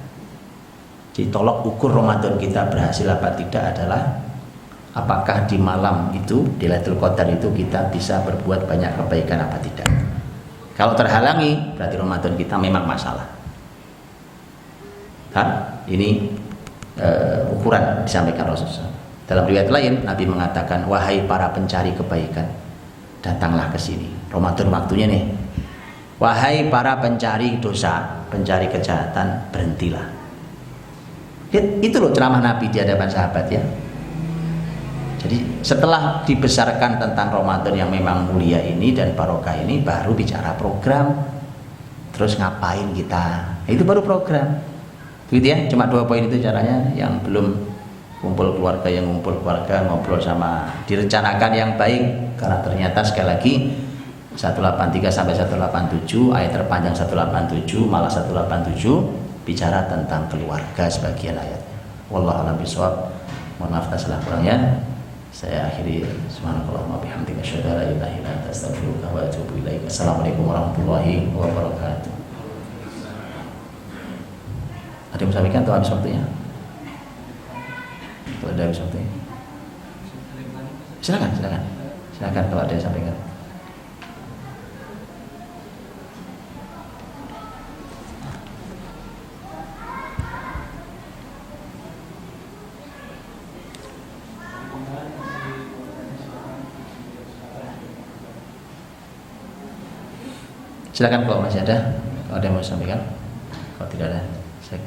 Speaker 1: Jadi tolok ukur Ramadan kita berhasil apa tidak adalah apakah di malam itu, di Lailatul Qadar itu kita bisa berbuat banyak kebaikan apa tidak. Kalau terhalangi berarti Ramadan kita memang masalah. Ini ukuran disampaikan Rasulullah. Dalam riwayat lain Nabi mengatakan, wahai para pencari kebaikan, datanglah ke sini. Ramadan waktunya nih. Wahai para pencari dosa, pencari kejahatan, berhentilah. Itu loh ceramah Nabi di hadapan sahabat, ya. Jadi setelah dibesarkan tentang Ramadan yang memang mulia ini dan barokah ini, baru bicara program. terus ngapain kita, itu baru program. Gitu ya, cuma 2 poin itu caranya. Yang belum kumpul keluarga, yang ngumpul keluarga, ngobrol sama, direncanakan yang baik. Karena ternyata sekali lagi 183 sampai 187, ayat terpanjang 187, malah 187 bicara tentang keluarga sebagian ayatnya. Wallahu a'lam bishawab. Mohon maaf atas salah kurangnya. Saya akhiri, subhanakallahumma bihamdika asyhadu an la ilaha illa anta astaghfiruka wa atubu ilaik. Assalamualaikum warahmatullahi wabarakatuh. Ada yang mau sampaikan atau habis waktunya? Kalau ada habis waktunya, silakan kalau ada yang sampaikan. Silakan kalau masih ada, kalau ada yang mau sampaikan. Kalau tidak ada, saya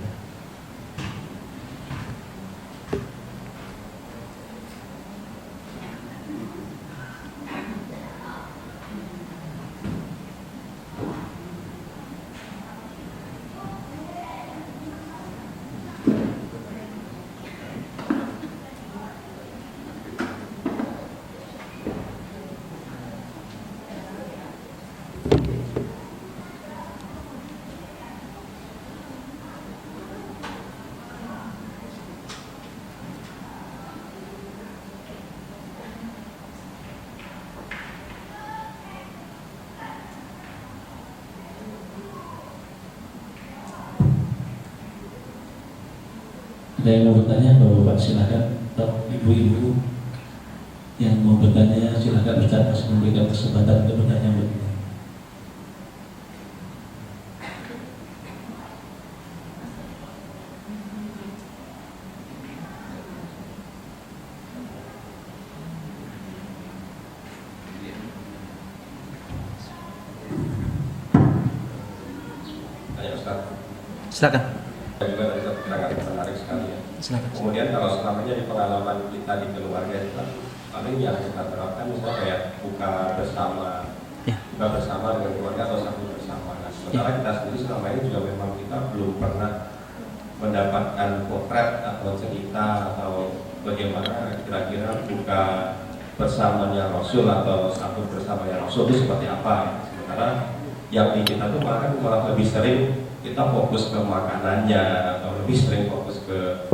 Speaker 2: Ada yang mau bertanya, Bapak silakan. Atau ibu-ibu yang mau bertanya silakan, Ustaz masih memberikan kesempatan untuk bertanya.
Speaker 3: Ayo Ustaz.
Speaker 1: silakan.
Speaker 3: Juga tadi keterangan menarik sekali ya.
Speaker 1: Silakan.
Speaker 3: Kemudian kalau selamanya di pengalaman kita di keluarga itu paling yang kita terapkan misalnya kayak buka bersama, buka bersama dengan keluarga atau sahur bersama. Nah, sementara kita sendiri selama ini juga memang kita belum pernah mendapatkan potret atau cerita atau bagaimana kira-kira buka bersamanya Rasul atau sahur bersamanya Rasul itu seperti apa. Sementara yang di kita tuh malah lebih sering kita fokus ke makanannya atau lebih sering fokus ke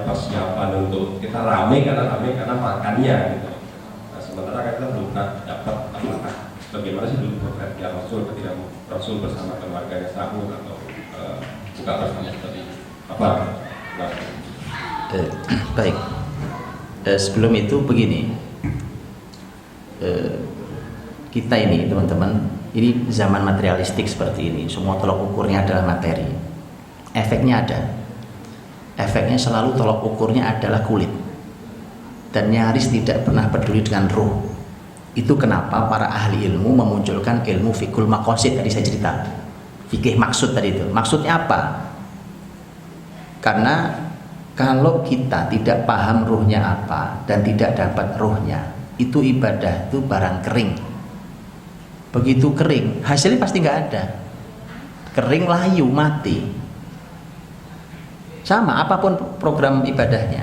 Speaker 3: persiapan untuk kita rame karena makannya gitu. Nah, sementara kita belum pernah dapat apakah bagaimana sih dulu potretnya Rasul ketika Rasul bersama keluarganya sahur atau buka bersama seperti apa?
Speaker 1: Baik. Sebelum itu begini, kita ini teman-teman, ini zaman materialistik seperti ini, semua tolok ukurnya adalah materi. Efeknya ada. Efeknya selalu tolok ukurnya adalah kulit. Dan nyaris tidak pernah peduli dengan ruh. Itu kenapa para ahli ilmu memunculkan ilmu fikul maqasid tadi saya cerita. Fikih maksud tadi itu. Maksudnya apa? Karena kalau kita tidak paham ruhnya apa dan tidak dapat ruhnya, itu ibadah itu barang kering. Begitu kering, hasilnya pasti nggak ada. Kering, layu, mati. Sama apapun program ibadahnya.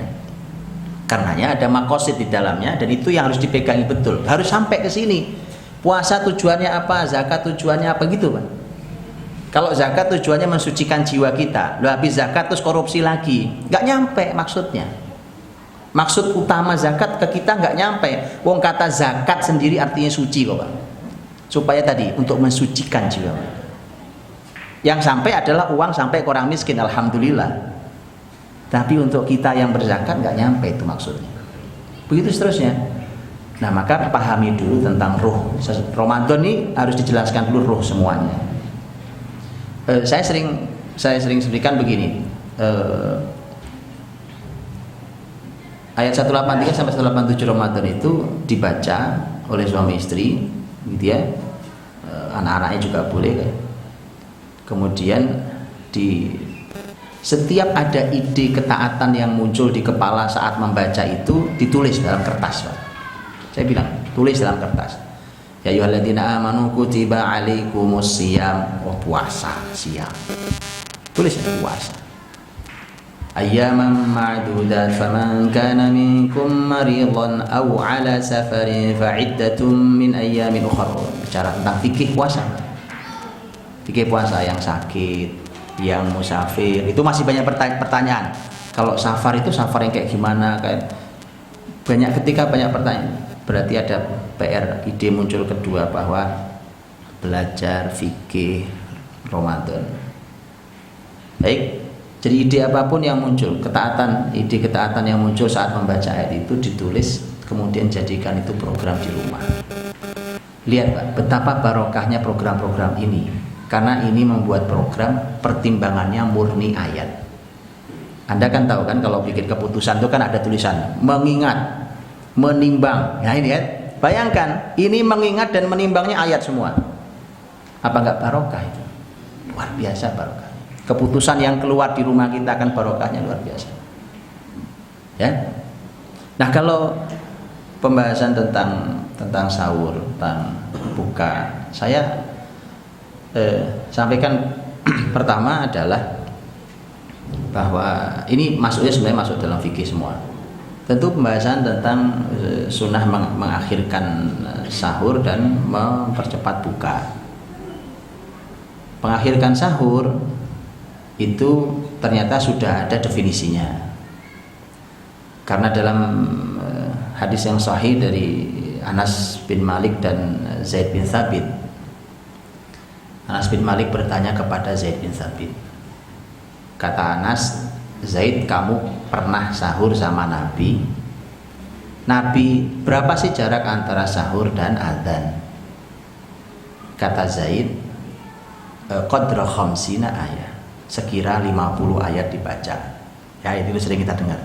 Speaker 1: Karenanya ada makosid di dalamnya dan itu yang harus dipegangi betul. Harus sampai ke sini. Puasa tujuannya apa? Zakat tujuannya apa gitu, Pak? Kalau zakat tujuannya mensucikan jiwa kita, lalu habis zakat terus korupsi lagi, nggak nyampe maksudnya. Maksud utama zakat ke kita nggak nyampe. Wong kata zakat sendiri artinya suci kok, Pak. Supaya tadi untuk mensucikan jiwa. Yang sampai adalah uang sampai ke orang miskin, alhamdulillah. Tapi untuk kita yang berzakat nggak nyampe itu maksudnya. Begitu seterusnya. Nah maka pahami dulu tentang ruh. Ramadan ini harus dijelaskan dulu ruh semuanya. Saya sering sebutkan begini. Ayat 183 sampai 187 Ramadan itu dibaca oleh suami istri, gitu ya. Anak-anaknya juga boleh. Kemudian setiap ada ide ketaatan yang muncul di kepala saat membaca itu ditulis dalam kertas, Pak. Saya bilang tulis dalam kertas. Ya ayyuhalladzina amanu kutiba alaikumus shiyam. Oh, puasa, siam. Tulis puasa. Ayyaman ma'dudat faman kana minkum maridan aw ala safarin fa'iddatun min ayyamin ukhra. Bicara tentang fikih puasa. Fikih puasa yang sakit, yang musafir, itu masih banyak pertanyaan. Kalau safar itu safar yang kayak gimana, kayak ketika banyak pertanyaan. Berarti ada PR, ide muncul kedua bahwa belajar fikih Ramadan. Baik, jadi ide apapun yang muncul, ide ketaatan yang muncul saat membaca ayat itu ditulis, kemudian jadikan itu program di rumah. Lihat Pak, betapa barokahnya program-program ini, karena ini membuat program pertimbangannya murni ayat. Anda kan tahu kan kalau bikin keputusan itu kan ada tulisan mengingat, menimbang. Nah ini kan, bayangkan ini mengingat dan menimbangnya ayat semua. Apa enggak barokah itu? Luar biasa barokah. Keputusan yang keluar di rumah kita akan barokahnya luar biasa. Ya. Nah kalau pembahasan tentang sahur, tentang buka, saya sampaikan pertama adalah bahwa ini masuknya sebenarnya masuk dalam fikih semua. Tentu pembahasan tentang sunnah mengakhirkan sahur dan mempercepat buka. Mengakhirkan sahur itu ternyata sudah ada definisinya. Karena dalam hadis yang sahih dari Anas bin Malik dan Zaid bin Thabit, Anas bin Malik bertanya kepada Zaid bin Thabit. Kata Anas, Zaid, kamu pernah sahur sama Nabi? Nabi, berapa sih jarak antara sahur dan adzan? Kata Zaid, qadra khamsina ayat, sekira 50 ayat dibaca. Ya, itu sering kita dengar.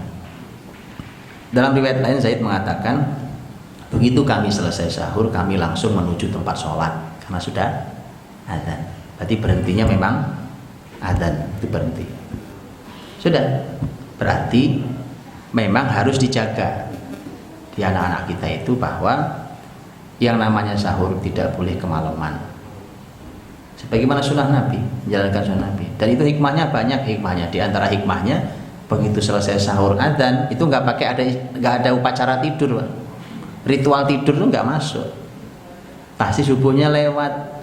Speaker 1: Dalam riwayat lain Zaid mengatakan, begitu kami selesai sahur, kami langsung menuju tempat sholat karena sudah adzan. Berarti berhentinya memang adzan, itu berhenti. Sudah, berarti memang harus dijaga di anak-anak kita itu bahwa yang namanya sahur tidak boleh kemalaman. Sebagaimana sunnah Nabi, menjalankan sunnah Nabi. Dan itu hikmahnya banyak hikmahnya. Di antara hikmahnya, begitu selesai sahur adzan itu nggak ada upacara tidur, Pak. Ritual tidur itu nggak masuk. Pasti subuhnya lewat.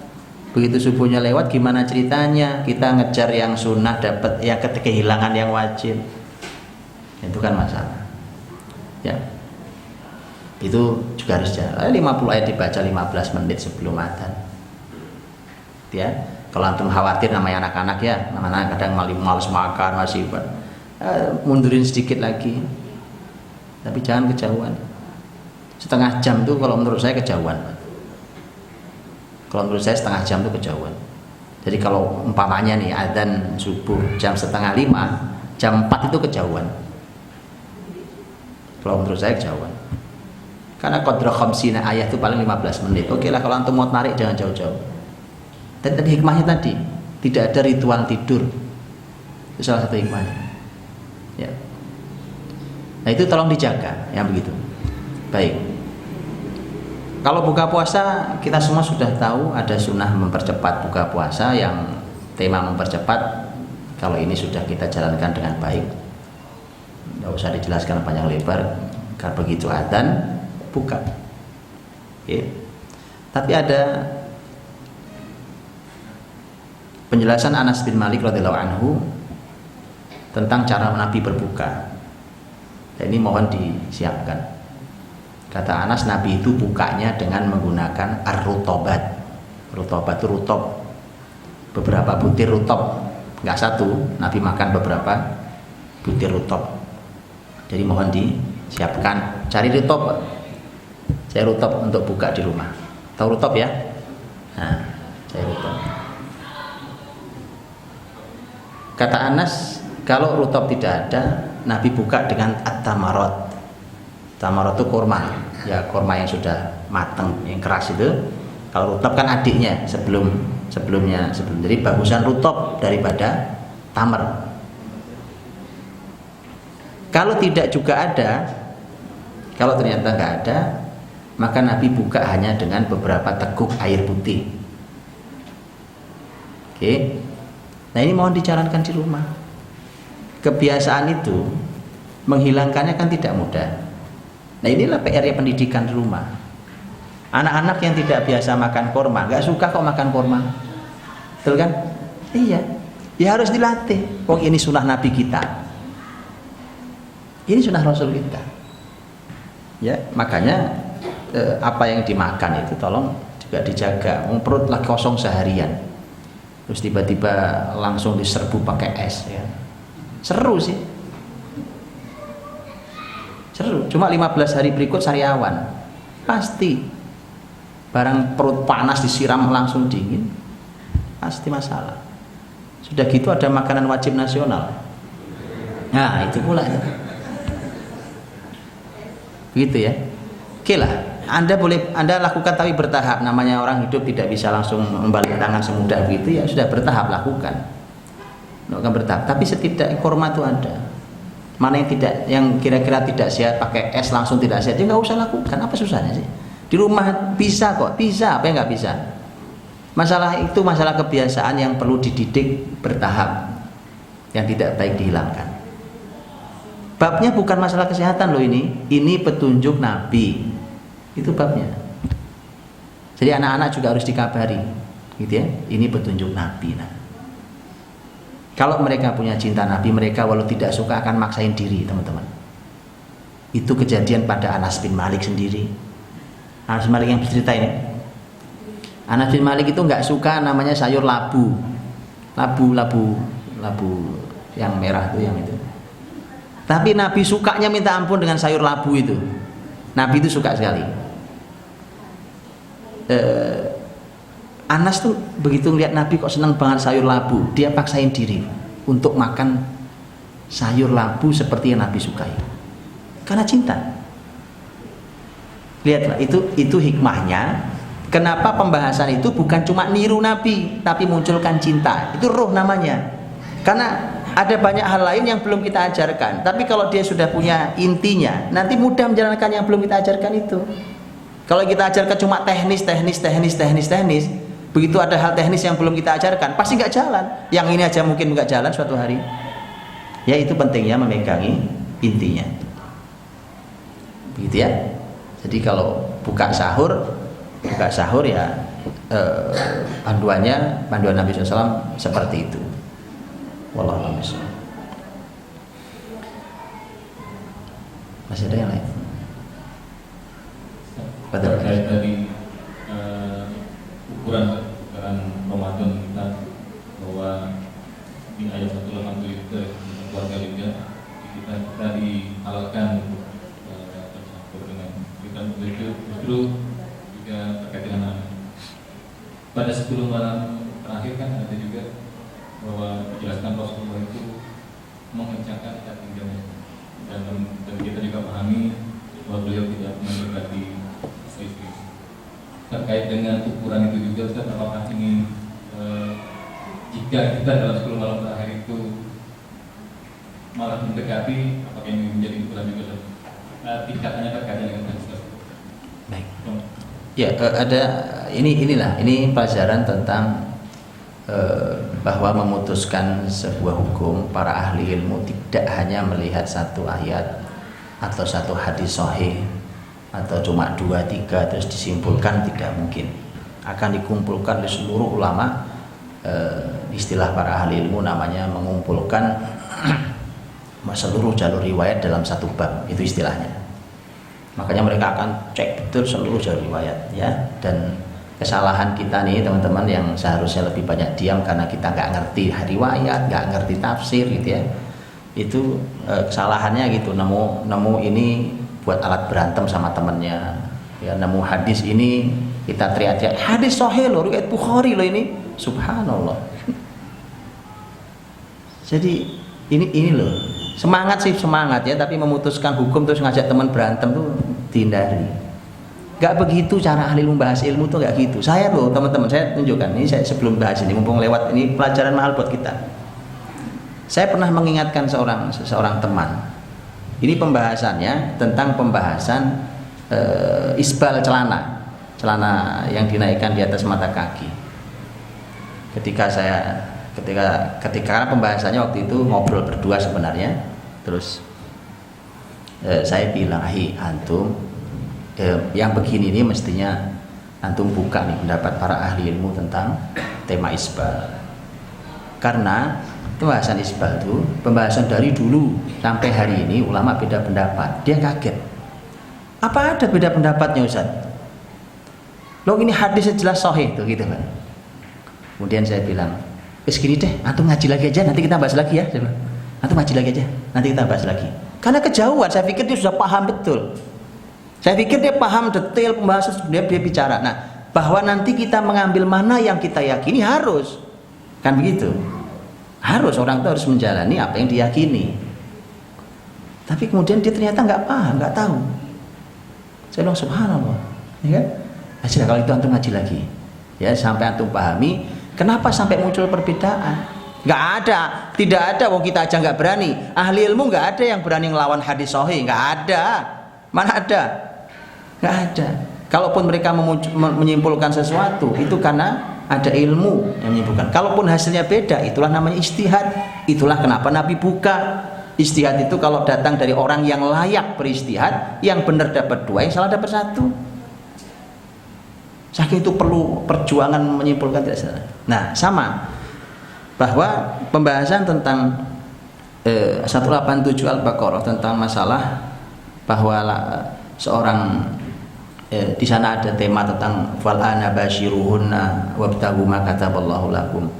Speaker 1: Begitu subuhnya lewat, gimana ceritanya? Kita ngejar yang sunnah, dapat ya kehilangan yang wajib. Itu kan masalah. Ya. Itu juga harus jalan. 50 ayat dibaca 15 menit sebelum adzan. Ya. Kalau antum khawatir namanya anak-anak ya, anak-anak kadang malas makan masih mundurin sedikit lagi. Tapi jangan kejauhan. Setengah jam tuh kalau menurut saya kejauhan, Pak. Kalau menurut saya setengah jam itu kejauhan. Jadi kalau umpamanya nih adzan subuh jam 4:30, jam 4 itu kejauhan. Kalau menurut saya kejauhan. Karena qadra khamsina ayat itu paling 15 menit. Oke lah, kalau antum mau tarik jangan jauh-jauh. Dan tadi hikmahnya tadi tidak ada ritual tidur. Itu salah satu hikmahnya. Ya. Nah itu tolong dijaga, yang begitu. Baik. Kalau buka puasa kita semua sudah tahu ada sunnah mempercepat buka puasa, yang tema mempercepat kalau ini sudah kita jalankan dengan baik, nggak usah dijelaskan panjang lebar. Kalau begitu adzan buka. Oke. Tapi ada penjelasan Anas bin Malik radhiyallahu anhu tentang cara Nabi berbuka. Dan ini mohon disiapkan. Kata Anas, Nabi itu bukanya dengan menggunakan ar-rutobat. Rutobat itu rutob, beberapa butir rutob, nggak satu. Nabi makan beberapa butir rutob. Jadi mohon disiapkan, cari rutob. Saya rutob untuk buka di rumah. Tahu rutob ya? Nah, saya rutob. Kata Anas, kalau rutob tidak ada, Nabi buka dengan at-tamarot. Tamarot itu kurma, ya kurma yang sudah matang, yang keras itu. Kalau rutob kan adiknya sebelumnya. Jadi bagusan rutob daripada tamar. Kalau tidak juga ada, kalau ternyata nggak ada, maka Nabi buka hanya dengan beberapa teguk air putih. Oke. Nah ini mohon dijalankan di rumah. Kebiasaan itu menghilangkannya kan tidak mudah. Nah inilah PR-nya pendidikan di rumah. Anak-anak yang tidak biasa makan korma, nggak suka kok makan korma, betul kan? Iya, ya harus dilatih. Oh ini sunnah Nabi kita, ini sunnah Rasul kita. Ya makanya apa yang dimakan itu tolong juga dijaga. Perut lagi kosong seharian, terus tiba-tiba langsung diserbu pakai es, ya. Seru sih. Seru. Cuma 15 hari berikut sariawan. Pasti. Barang perut panas disiram langsung dingin. Pasti masalah. Sudah gitu ada makanan wajib nasional. Nah, itu pula. Begitu ya. Oke lah. Anda lakukan tapi bertahap. Namanya orang hidup tidak bisa langsung membalik tangan semudah begitu ya. Sudah bertahap lakukan. Lakukan bertahap. Tapi setidaknya korma itu ada. Mana yang kira-kira tidak sehat pakai es langsung tidak sehat, ya nggak usah lakukan. Apa susahnya sih? Di rumah bisa kok, bisa. Apa yang nggak bisa? Masalah itu masalah kebiasaan yang perlu dididik bertahap, yang tidak baik dihilangkan. Babnya bukan masalah kesehatan loh ini petunjuk Nabi, itu babnya. Jadi anak-anak juga harus dikabari, gitu ya. Ini petunjuk Nabi. Nah, kalau mereka punya cinta Nabi, mereka walau tidak suka akan maksain diri, teman-teman. Itu kejadian pada Anas bin Malik sendiri. Anas bin Malik yang bercerita ini. Anas bin Malik itu nggak suka namanya sayur labu yang merah itu, yang itu. Tapi Nabi sukanya minta ampun dengan sayur labu itu. Nabi itu suka sekali. Anas tuh begitu lihat Nabi kok senang banget sayur labu, dia paksain diri untuk makan sayur labu seperti yang Nabi sukai. Karena cinta. Lihatlah, itu hikmahnya. Kenapa pembahasan itu bukan cuma niru Nabi, tapi munculkan cinta. Itu ruh namanya. Karena ada banyak hal lain yang belum kita ajarkan. Tapi kalau dia sudah punya intinya, nanti mudah menjalankan yang belum kita ajarkan itu. Kalau kita ajarkan cuma teknis, begitu ada hal teknis yang belum kita ajarkan, pasti nggak jalan. Yang ini aja mungkin nggak jalan suatu hari. Ya itu pentingnya memegangi intinya. Begitu ya. Jadi kalau buka sahur ya panduan Nabi SAW seperti itu. Wallahu a'lam bishawab. Masih ada yang lain?
Speaker 2: Terkait tadi ukuran Ramadan kita, bahwa di ayat 183 keluarga juga kita dihalalkan untuk bercampur dengan kita, itu justru juga terkait dengan pada 10 malam terakhir kan ada juga bahwa dijelaskan Rasulullah itu mengencangkan ikat pinggangnya, dan kita juga pahami bahwa beliau tidak mendekati istri. Terkait dengan ukuran itu juga, Ustaz, apakah ini jika kita dalam 10 malam terakhir itu malah mendekati, apakah ini menjadi ukuran juga, tingkatannya terkait dengan Ustaz?
Speaker 1: Baik. Ya, ini pelajaran tentang bahwa memutuskan sebuah hukum, para ahli ilmu tidak hanya melihat satu ayat atau satu hadis sahih atau cuma 2-3 terus disimpulkan, tidak mungkin. Akan dikumpulkan di seluruh ulama, istilah para ahli ilmu namanya mengumpulkan seluruh jalur riwayat dalam satu bab, itu istilahnya. Makanya mereka akan cek betul seluruh jalur riwayat, ya. Dan kesalahan kita nih teman-teman yang seharusnya lebih banyak diam karena kita nggak ngerti riwayat, nggak ngerti tafsir gitu ya. Itu kesalahannya gitu, nemu ini buat alat berantem sama temennya, ya. Nemu hadis ini kita teriak-teriak hadis sahih loh, riwayat Bukhari loh ini, subhanallah. Jadi ini loh, semangat ya, tapi memutuskan hukum terus ngajak teman berantem tuh dihindari. Gak begitu cara ahli membahas ilmu tuh, gak gitu. Saya loh teman-teman, saya tunjukkan ini, saya sebelum bahas ini, mumpung lewat ini pelajaran mahal buat kita. Saya pernah mengingatkan seorang teman. Ini pembahasannya tentang pembahasan isbal celana yang dinaikkan di atas mata kaki. Ketika karena pembahasannya waktu itu ngobrol berdua sebenarnya, terus saya bilang, antum yang begini ini mestinya antum buka nih pendapat para ahli ilmu tentang tema isbal. Karena pembahasan isbal itu pembahasan dari dulu sampai hari ini ulama beda pendapat. Dia kaget. Apa ada beda pendapatnya Ustaz? Loh ini hadisnya jelas sahih tuh gitu kan. Kemudian saya bilang, gini deh, antum ngaji lagi aja, nanti kita bahas lagi ya. Antum ngaji lagi aja, nanti kita bahas lagi. Karena kejauhan, saya pikir dia sudah paham betul. Saya pikir dia paham detail pembahasan, dia bicara. Nah, bahwa nanti kita mengambil mana yang kita yakini harus, kan begitu? Harus, orang itu harus menjalani apa yang diyakini. Tapi kemudian dia ternyata nggak paham, nggak tahu. Saya bilang subhanallah, ya kan? Nah, kalau itu antum ngaji lagi, ya sampai antum pahami kenapa sampai muncul perbedaan. Nggak ada, tidak ada. Wong kita aja nggak berani. Ahli ilmu nggak ada yang berani ngelawan hadis sahih, nggak ada. Mana ada? Nggak ada. Kalaupun mereka menyimpulkan sesuatu, itu karena ada ilmu yang menyimpulkan. Kalaupun hasilnya beda, itulah namanya ijtihad. Itulah kenapa Nabi buka. Ijtihad itu kalau datang dari orang yang layak berijtihad, yang benar dapat 2, yang salah dapat 1. Saking itu perlu perjuangan menyimpulkan tidak salah. Nah, sama bahwa pembahasan tentang 187 Al-Baqarah tentang masalah bahwa seorang di sana ada tema tentang fal'ana basyiruhunna wabtagu ma kataballahu lakum,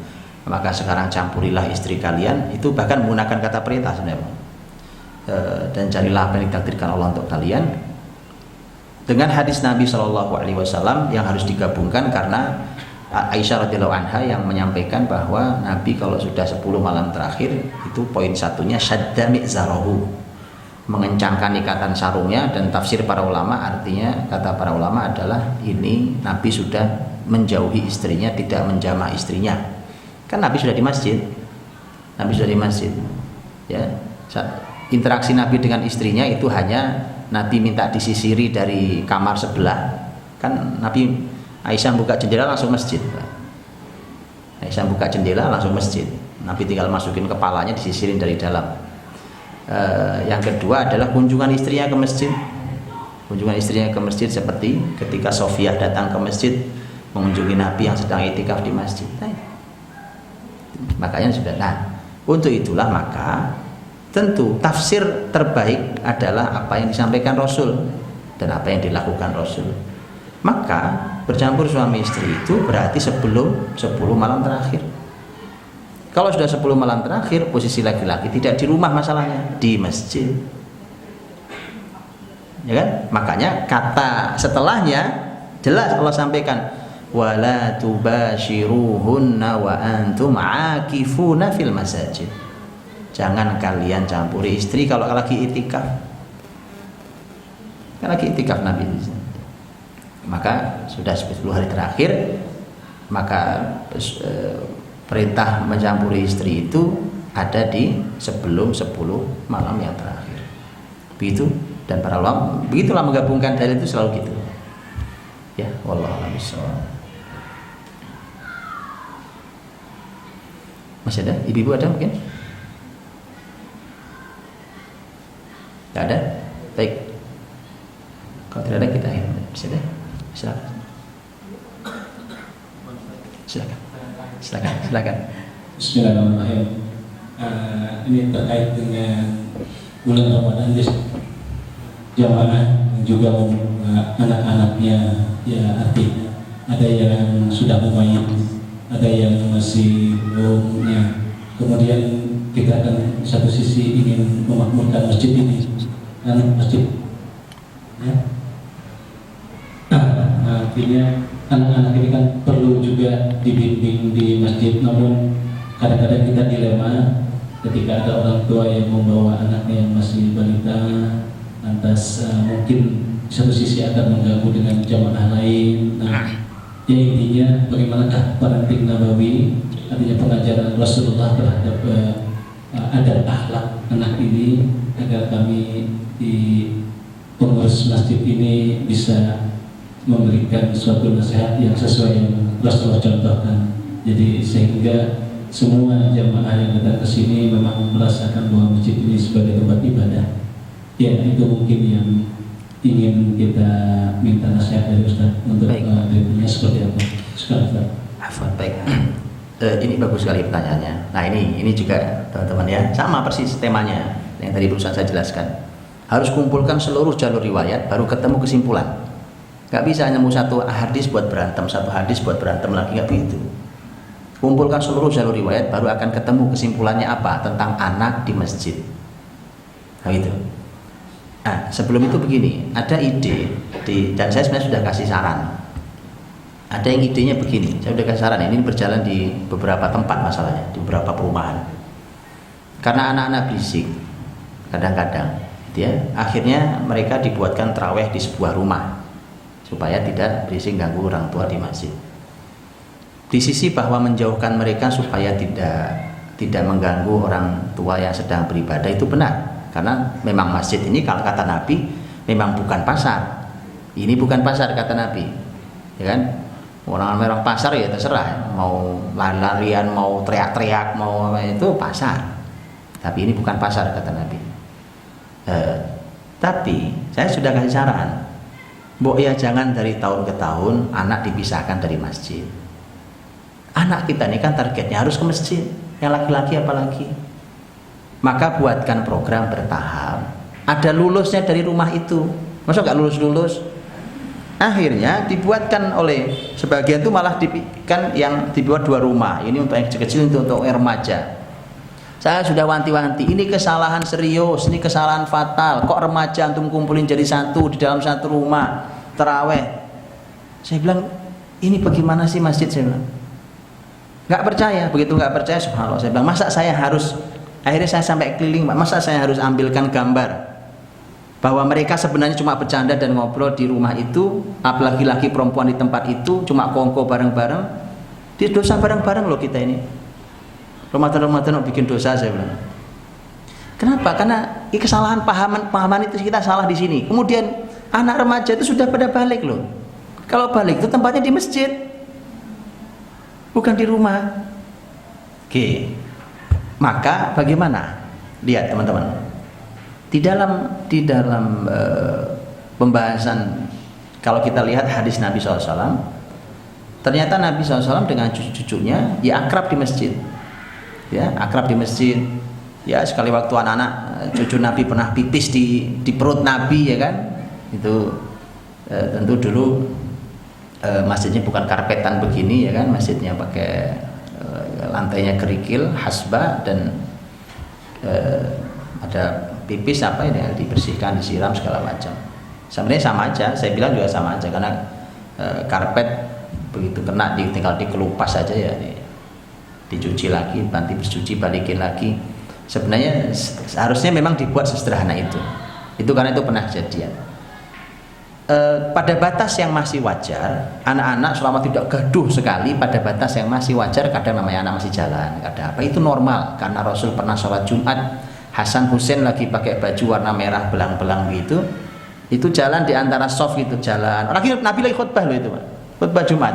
Speaker 1: maka sekarang campurilah istri kalian, itu bahkan menggunakan kata perintah sebenarnya, dan carilah apa yang ditakdirkan Allah untuk kalian, dengan hadis Nabi SAW yang harus digabungkan karena Aisyah radhiyallahu anha yang menyampaikan bahwa Nabi kalau sudah 10 malam terakhir itu poin satunya syadda mi'zarahu, mengencangkan ikatan sarungnya, dan tafsir para ulama artinya, kata para ulama adalah ini Nabi sudah menjauhi istrinya, tidak menjamah istrinya. Kan Nabi sudah di masjid. Nabi sudah di masjid. Ya. Interaksi Nabi dengan istrinya itu hanya Nabi minta disisiri dari kamar sebelah. Kan Nabi Aisyah buka jendela langsung masjid. Aisyah buka jendela langsung masjid. Nabi tinggal masukin kepalanya disisirin dari dalam. Yang kedua adalah kunjungan istrinya ke masjid. Kunjungan istrinya ke masjid seperti ketika Sofiyah datang ke masjid mengunjungi Nabi yang sedang itikaf di masjid. Makanya sudah. Nah, untuk itulah maka tentu tafsir terbaik adalah apa yang disampaikan Rasul dan apa yang dilakukan Rasul. Maka bercampur suami istri itu berarti sebelum 10 malam terakhir. Kalau sudah 10 malam terakhir, posisi laki-laki tidak di rumah masalahnya, di masjid. Ya kan? Makanya kata setelahnya jelas Allah sampaikan, wala tubashiruhunna wa antum aakifuna fil masajid. Jangan kalian campuri istri kalau lagi itikaf. Kan lagi itikaf Nabi. Maka sudah 10 hari terakhir, maka perintah mencampuri istri itu ada di sebelum 10 malam yang terakhir. Begitu, dan para ulama begitulah menggabungkan dalil itu selalu gitu. Ya, wallahu a'lam bishawab. Masih ada? Ibu-ibu ada mungkin? Tidak ada? Baik. Kalau tidak ada kita bisa deh. Silakan. Silakan.
Speaker 4: Bismillahirrahmanirrahim. Ini terkait dengan bulan Ramadan, jamaah juga anak-anaknya, ya artinya ada yang sudah mumayyiz, ada yang masih belum. Ya. Kemudian kita akan satu sisi ingin memakmurkan masjid ini, kan masjid, ya. Artinya anak-anak ini kan perlu juga dibimbing di masjid, namun kadang-kadang kita dilema ketika ada orang tua yang membawa anaknya yang masih balita, lantas mungkin di satu sisi akan mengganggu dengan jamaah lain. Nah, ya intinya bagaimanakah parenting nabawi, artinya pengajaran Rasulullah terhadap adab akhlak anak ini, agar kami pengurus masjid ini bisa memberikan suatu nasihat yang sesuai yang Rasulullah contohkan. Jadi sehingga semua jamaah yang datang ke sini memang merasakan bahwa masjid ini sebagai tempat ibadah. Ya, itu mungkin yang ingin kita minta nasihat dari Ustaz untuk berikutnya seperti apa. Sekarang
Speaker 1: Afwan, baik. Ini bagus sekali pertanyaannya. Nah ini juga teman-teman ya, sama persis temanya yang tadi barusan saya jelaskan. Harus kumpulkan seluruh jalur riwayat baru ketemu kesimpulan. Gak bisa nemu satu hadis buat berantem, satu hadis buat berantem lagi, gak begitu. Kumpulkan seluruh jalur riwayat baru akan ketemu kesimpulannya apa tentang anak di masjid. Nah gitu. Nah sebelum itu begini, ada ide dan saya sebenarnya sudah kasih saran. Ada yang idenya begini, saya sudah kasih saran, ini berjalan di beberapa tempat masalahnya, di beberapa perumahan. Karena anak-anak berisik, kadang-kadang, ya, akhirnya mereka dibuatkan tarawih di sebuah rumah supaya tidak berisik ganggu orang tua di masjid. Di sisi bahwa menjauhkan mereka supaya tidak mengganggu orang tua yang sedang beribadah itu benar, karena memang masjid ini kalau kata Nabi memang bukan pasar. Ini bukan pasar kata Nabi, ya kan? Orang pasar ya terserah, mau lari-larian, mau teriak-teriak, mau apa itu pasar. Tapi ini bukan pasar kata Nabi. Tapi saya sudah kasih saran, Mbok ya jangan dari tahun ke tahun anak dipisahkan dari masjid. Anak kita ini kan targetnya harus ke masjid, yang laki-laki apalagi. Maka buatkan program bertahap. Ada lulusnya dari rumah itu. Masa nggak lulus-lulus? Akhirnya dibuatkan oleh sebagian itu malah yang dibuat 2 rumah. Ini untuk yang kecil-kecil, untuk remaja. Saya sudah wanti-wanti, ini kesalahan serius, ini kesalahan fatal. Kok remaja antum kumpulin jadi satu di dalam satu rumah taraweh? Saya bilang, ini bagaimana sih masjid? Saya bilang, nggak percaya. Begitu nggak percaya, subhanallah, saya bilang, masa saya harus, akhirnya saya sampai keliling, masa saya harus ambilkan gambar bahwa mereka sebenarnya cuma bercanda dan ngobrol di rumah itu, apalagi laki perempuan di tempat itu, cuma kongko bareng-bareng. Dia dosa bareng-bareng loh kita ini. Ramadan bikin dosa, saya bilang. Kenapa? Karena kesalahan pahaman itu kita salah di sini. Kemudian anak remaja itu sudah pada balik loh. Kalau balik itu tempatnya di masjid, bukan di rumah. Oke. Maka bagaimana? Lihat teman-teman. Di dalam pembahasan, kalau kita lihat hadis Nabi SAW, ternyata Nabi SAW dengan cucu-cucunya ya akrab di masjid. Ya, akrab di masjid. Ya, sekali waktu anak-anak cucu Nabi pernah pipis di perut Nabi, ya kan? Itu tentu dulu masjidnya bukan karpetan begini, ya kan? Masjidnya pakai lantainya kerikil, hasbah, dan ada pipis apa ini dibersihkan, disiram segala macam. Sebenarnya sama aja, saya bilang juga sama aja, karena karpet begitu kena tinggal dikelupas saja ya, dicuci lagi, nanti dicuci balikin lagi. Sebenarnya seharusnya memang dibuat sesederhana itu karena itu pernah kejadian. Pada batas yang masih wajar, anak-anak selama tidak gaduh sekali, pada batas yang masih wajar, kadang namanya anak masih jalan, kadang apa, itu normal. Karena Rasul pernah sholat Jumat, Hasan Husain lagi pakai baju warna merah belang-belang gitu, itu jalan di antara soft gitu, jalan. Lagi Nabi lagi khutbah loh itu, khutbah Jumat,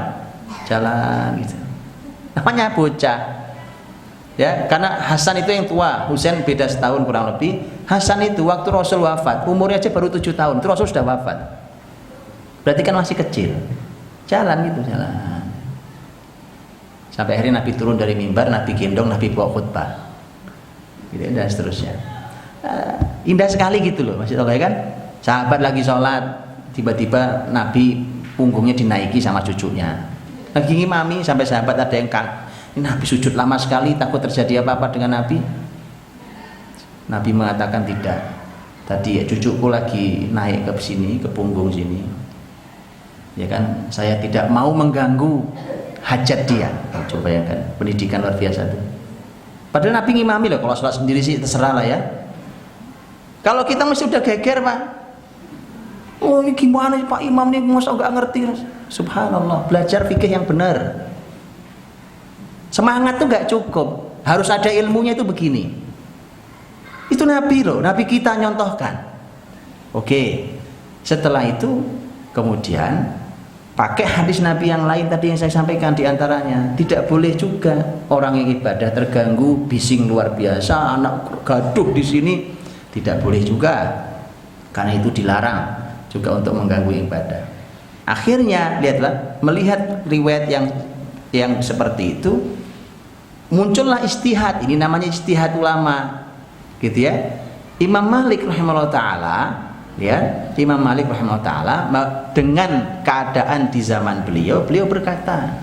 Speaker 1: jalan gitu. Namanya bocah. Ya, karena Hasan itu yang tua, Husain beda setahun kurang lebih. Hasan itu waktu Rasul wafat, umurnya aja baru 7 tahun, itu Rasul sudah wafat. Berarti kan masih kecil. Jalan gitu, jalan. Sampai akhirnya Nabi turun dari mimbar, Nabi gendong, Nabi bawa khutbah. Gitu, dan seterusnya. Indah sekali gitu loh, Masya Allah, ya kan? Sahabat lagi sholat, tiba-tiba Nabi punggungnya dinaiki sama cucunya. Lagi ngimami, sampai sahabat ada yang ini Nabi sujud lama sekali, takut terjadi apa-apa dengan Nabi. Nabi mengatakan tidak. Tadi ya cucuku lagi naik ke sini, ke punggung sini. Ya kan, saya tidak mau mengganggu hajat dia. Coba bayangkan, pendidikan luar biasa itu. Padahal Nabi ngimami loh, kalau sholat sendiri sih terserah lah ya. Kalau kita mesti udah geger, Pak. Oh ini gimana Pak Imam nih, masa nggak ngerti? Subhanallah, belajar fikih yang benar. Semangat tuh nggak cukup, harus ada ilmunya, itu begini. Itu Nabi loh, Nabi kita nyontohkan. Oke, Setelah itu kemudian pakai hadis Nabi yang lain tadi yang saya sampaikan, diantaranya tidak boleh juga orang yang ibadah terganggu, bising luar biasa, anak gaduh di sini, tidak boleh juga, karena itu dilarang juga untuk mengganggu ibadah. Akhirnya lihatlah, melihat riwayat yang seperti itu, muncullah istihad. Ini namanya istihad ulama, gitu ya. Imam Malik rahimahullah taala, ya, Imam Malik rahimahullah taala dengan keadaan di zaman beliau berkata,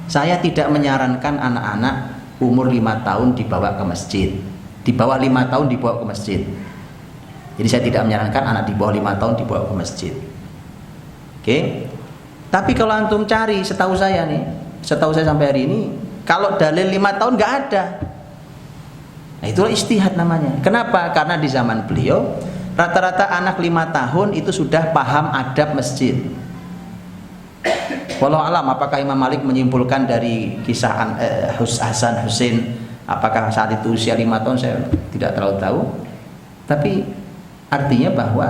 Speaker 1: saya tidak menyarankan anak-anak umur 5 tahun dibawa ke masjid, di bawah 5 tahun dibawa ke masjid. Jadi saya tidak menyarankan anak di bawah 5 tahun dibawa ke masjid. Oke. Tapi kalau antum cari, setahu saya sampai hari ini, kalau dalil 5 tahun nggak ada. Nah, itulah istihad namanya. Kenapa? Karena di zaman beliau rata-rata anak 5 tahun itu sudah paham adab masjid. Wallahu alam, apakah Imam Malik menyimpulkan dari kisah Hasan Husain, apakah saat itu usia 5 tahun, saya tidak terlalu tahu. Tapi artinya bahwa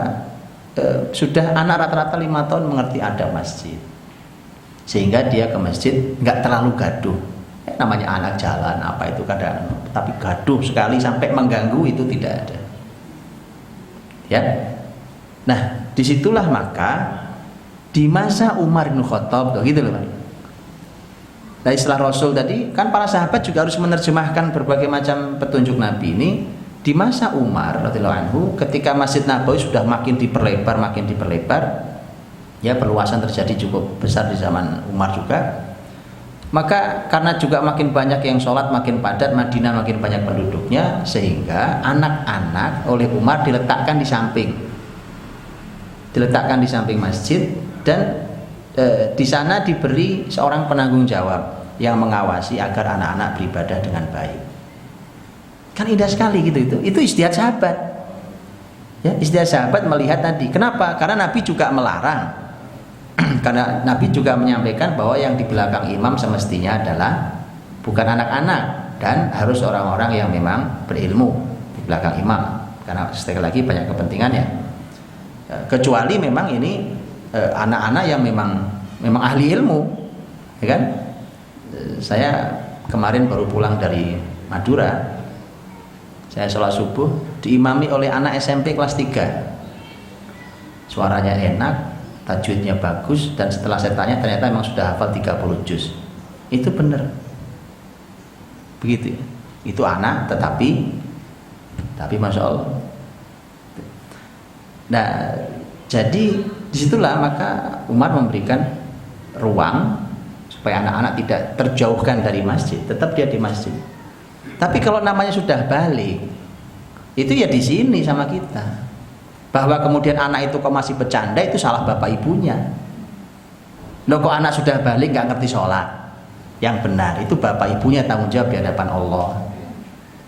Speaker 1: sudah anak rata-rata 5 tahun mengerti adab masjid, sehingga dia ke masjid nggak terlalu gaduh. Namanya anak jalan apa itu kadang, tapi gaduh sekali sampai mengganggu itu tidak ada. Ya, nah disitulah maka di masa Umar bin Khattab, gitu loh. Nah, istilah Rasul tadi kan para sahabat juga harus menerjemahkan berbagai macam petunjuk Nabi ini. Di masa Umar radhiyallahu anhu, ketika Masjid Nabawi sudah makin diperlebar, ya perluasan terjadi cukup besar di zaman Umar juga. Maka karena juga makin banyak yang sholat, makin padat, Madinah makin banyak penduduknya, sehingga anak-anak oleh Umar diletakkan di samping masjid, dan di sana diberi seorang penanggung jawab yang mengawasi agar anak-anak beribadah dengan baik. Kan indah sekali gitu, itu istihad sahabat. Ya, istihad sahabat melihat tadi. Kenapa? Karena Nabi juga melarang. Karena Nabi juga menyampaikan bahwa yang di belakang imam semestinya adalah bukan anak-anak, dan harus orang-orang yang memang berilmu di belakang imam, karena sekali lagi banyak kepentingannya. Kecuali memang ini anak-anak yang memang ahli ilmu, ya kan? Saya kemarin baru pulang dari Madura, saya sholat subuh diimami oleh anak SMP kelas 3, suaranya enak, tajwidnya bagus, dan setelah saya tanya ternyata memang sudah hafal 30 juz. Itu benar. Begitu. Itu anak tapi Masya Allah. Nah, jadi disitulah maka Umar memberikan ruang supaya anak-anak tidak terjauhkan dari masjid, tetap dia di masjid. Tapi kalau namanya sudah balik, itu ya di sini sama kita. Bahwa kemudian anak itu kok masih bercanda, itu salah bapak ibunya. Loh, kok anak sudah balik nggak ngerti sholat? Yang benar itu bapak ibunya tanggung jawab di hadapan Allah.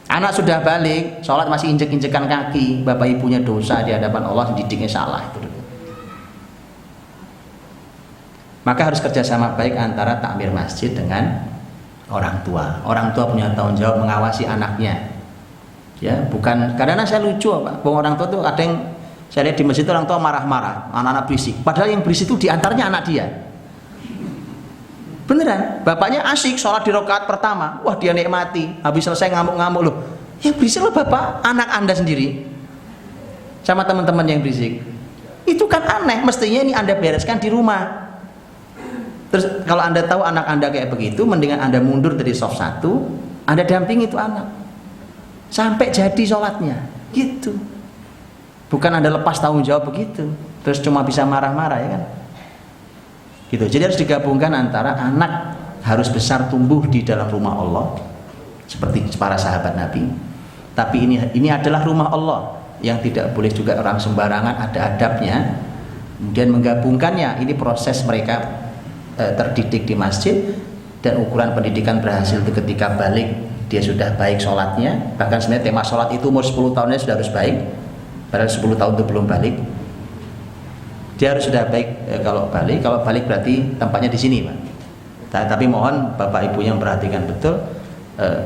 Speaker 1: Anak sudah balik, sholat masih injek-injekan kaki, bapak ibunya dosa di hadapan Allah, didiknya salah itu. Maka harus kerjasama baik antara takmir masjid dengan orang tua. Orang tua punya tanggung jawab mengawasi anaknya. Ya, bukan karena saya lucu apa? Orang tua tuh ada yang saya lihat di masjid itu orang tua marah-marah, anak-anak berisik. Padahal yang berisik itu diantaranya anak dia. Beneran, bapaknya asik sholat di rakaat pertama, wah dia nikmati. Habis selesai ngamuk-ngamuk loh. Yang berisik loh bapak, anak anda sendiri, sama teman-teman yang berisik. Itu kan aneh. Mestinya ini anda bereskan di rumah. Terus kalau anda tahu anak anda kayak begitu, mendingan anda mundur dari soft 1, anda dampingi itu anak sampai jadi sholatnya, gitu. Bukan anda lepas tanggung jawab begitu, terus cuma bisa marah-marah, ya kan? Gitu. Jadi harus digabungkan antara anak harus besar tumbuh di dalam rumah Allah seperti para sahabat Nabi, tapi ini adalah rumah Allah yang tidak boleh juga orang sembarangan, ada adabnya. Kemudian menggabungkannya, ini proses mereka terdidik di masjid, dan ukuran pendidikan berhasil itu ketika balik dia sudah baik sholatnya. Bahkan sebenarnya tema sholat itu umur 10 tahunnya sudah harus baik, padahal 10 tahun itu belum balik. Dia harus sudah baik kalau balik berarti tempatnya di sini, Pak. Tapi mohon bapak ibunya memperhatikan betul,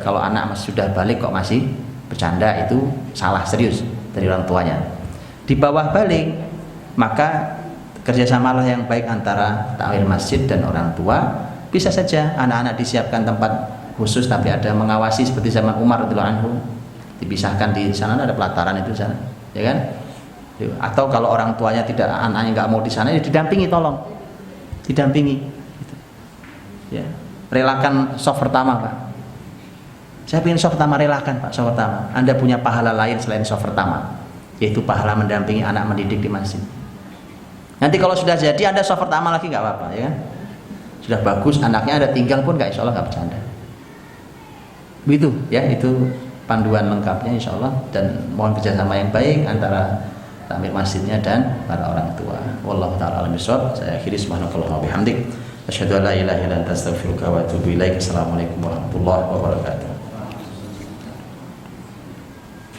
Speaker 1: kalau anak masih sudah balik kok masih bercanda, itu salah serius dari orang tuanya. Di bawah balik maka kerjasamalah yang baik antara takmir masjid dan orang tua. Bisa saja anak-anak disiapkan tempat khusus tapi ada mengawasi seperti zaman Umar radhiyallahu anhu, dipisahkan di sana, ada pelataran itu sana, ya kan? Atau kalau orang tuanya tidak, anaknya nggak mau di sana, ya didampingi, tolong didampingi, gitu. Ya, relakan soft pertama Pak. Saya ingin soft pertama, relakan Pak soft pertama. Anda punya pahala lain selain soft pertama, yaitu pahala mendampingi anak mendidik di masjid. Nanti kalau sudah jadi Anda soft pertama lagi nggak apa-apa, ya kan? Sudah bagus, anaknya Anda tinggal pun nggak, insya Allah nggak bercanda. Begitu ya, itu panduan lengkapnya insya Allah, dan mohon kerjasama yang baik antara takmir masjidnya dan para orang tua. Wallahu ta'ala a'lam bishawab. Saya akhiri, subhanakallahumma wa bihamdik, asyhadu an la ilaha illa anta astaghfiruka wa atubu ilaik. Assalamualaikum warahmatullahi wabarakatuh.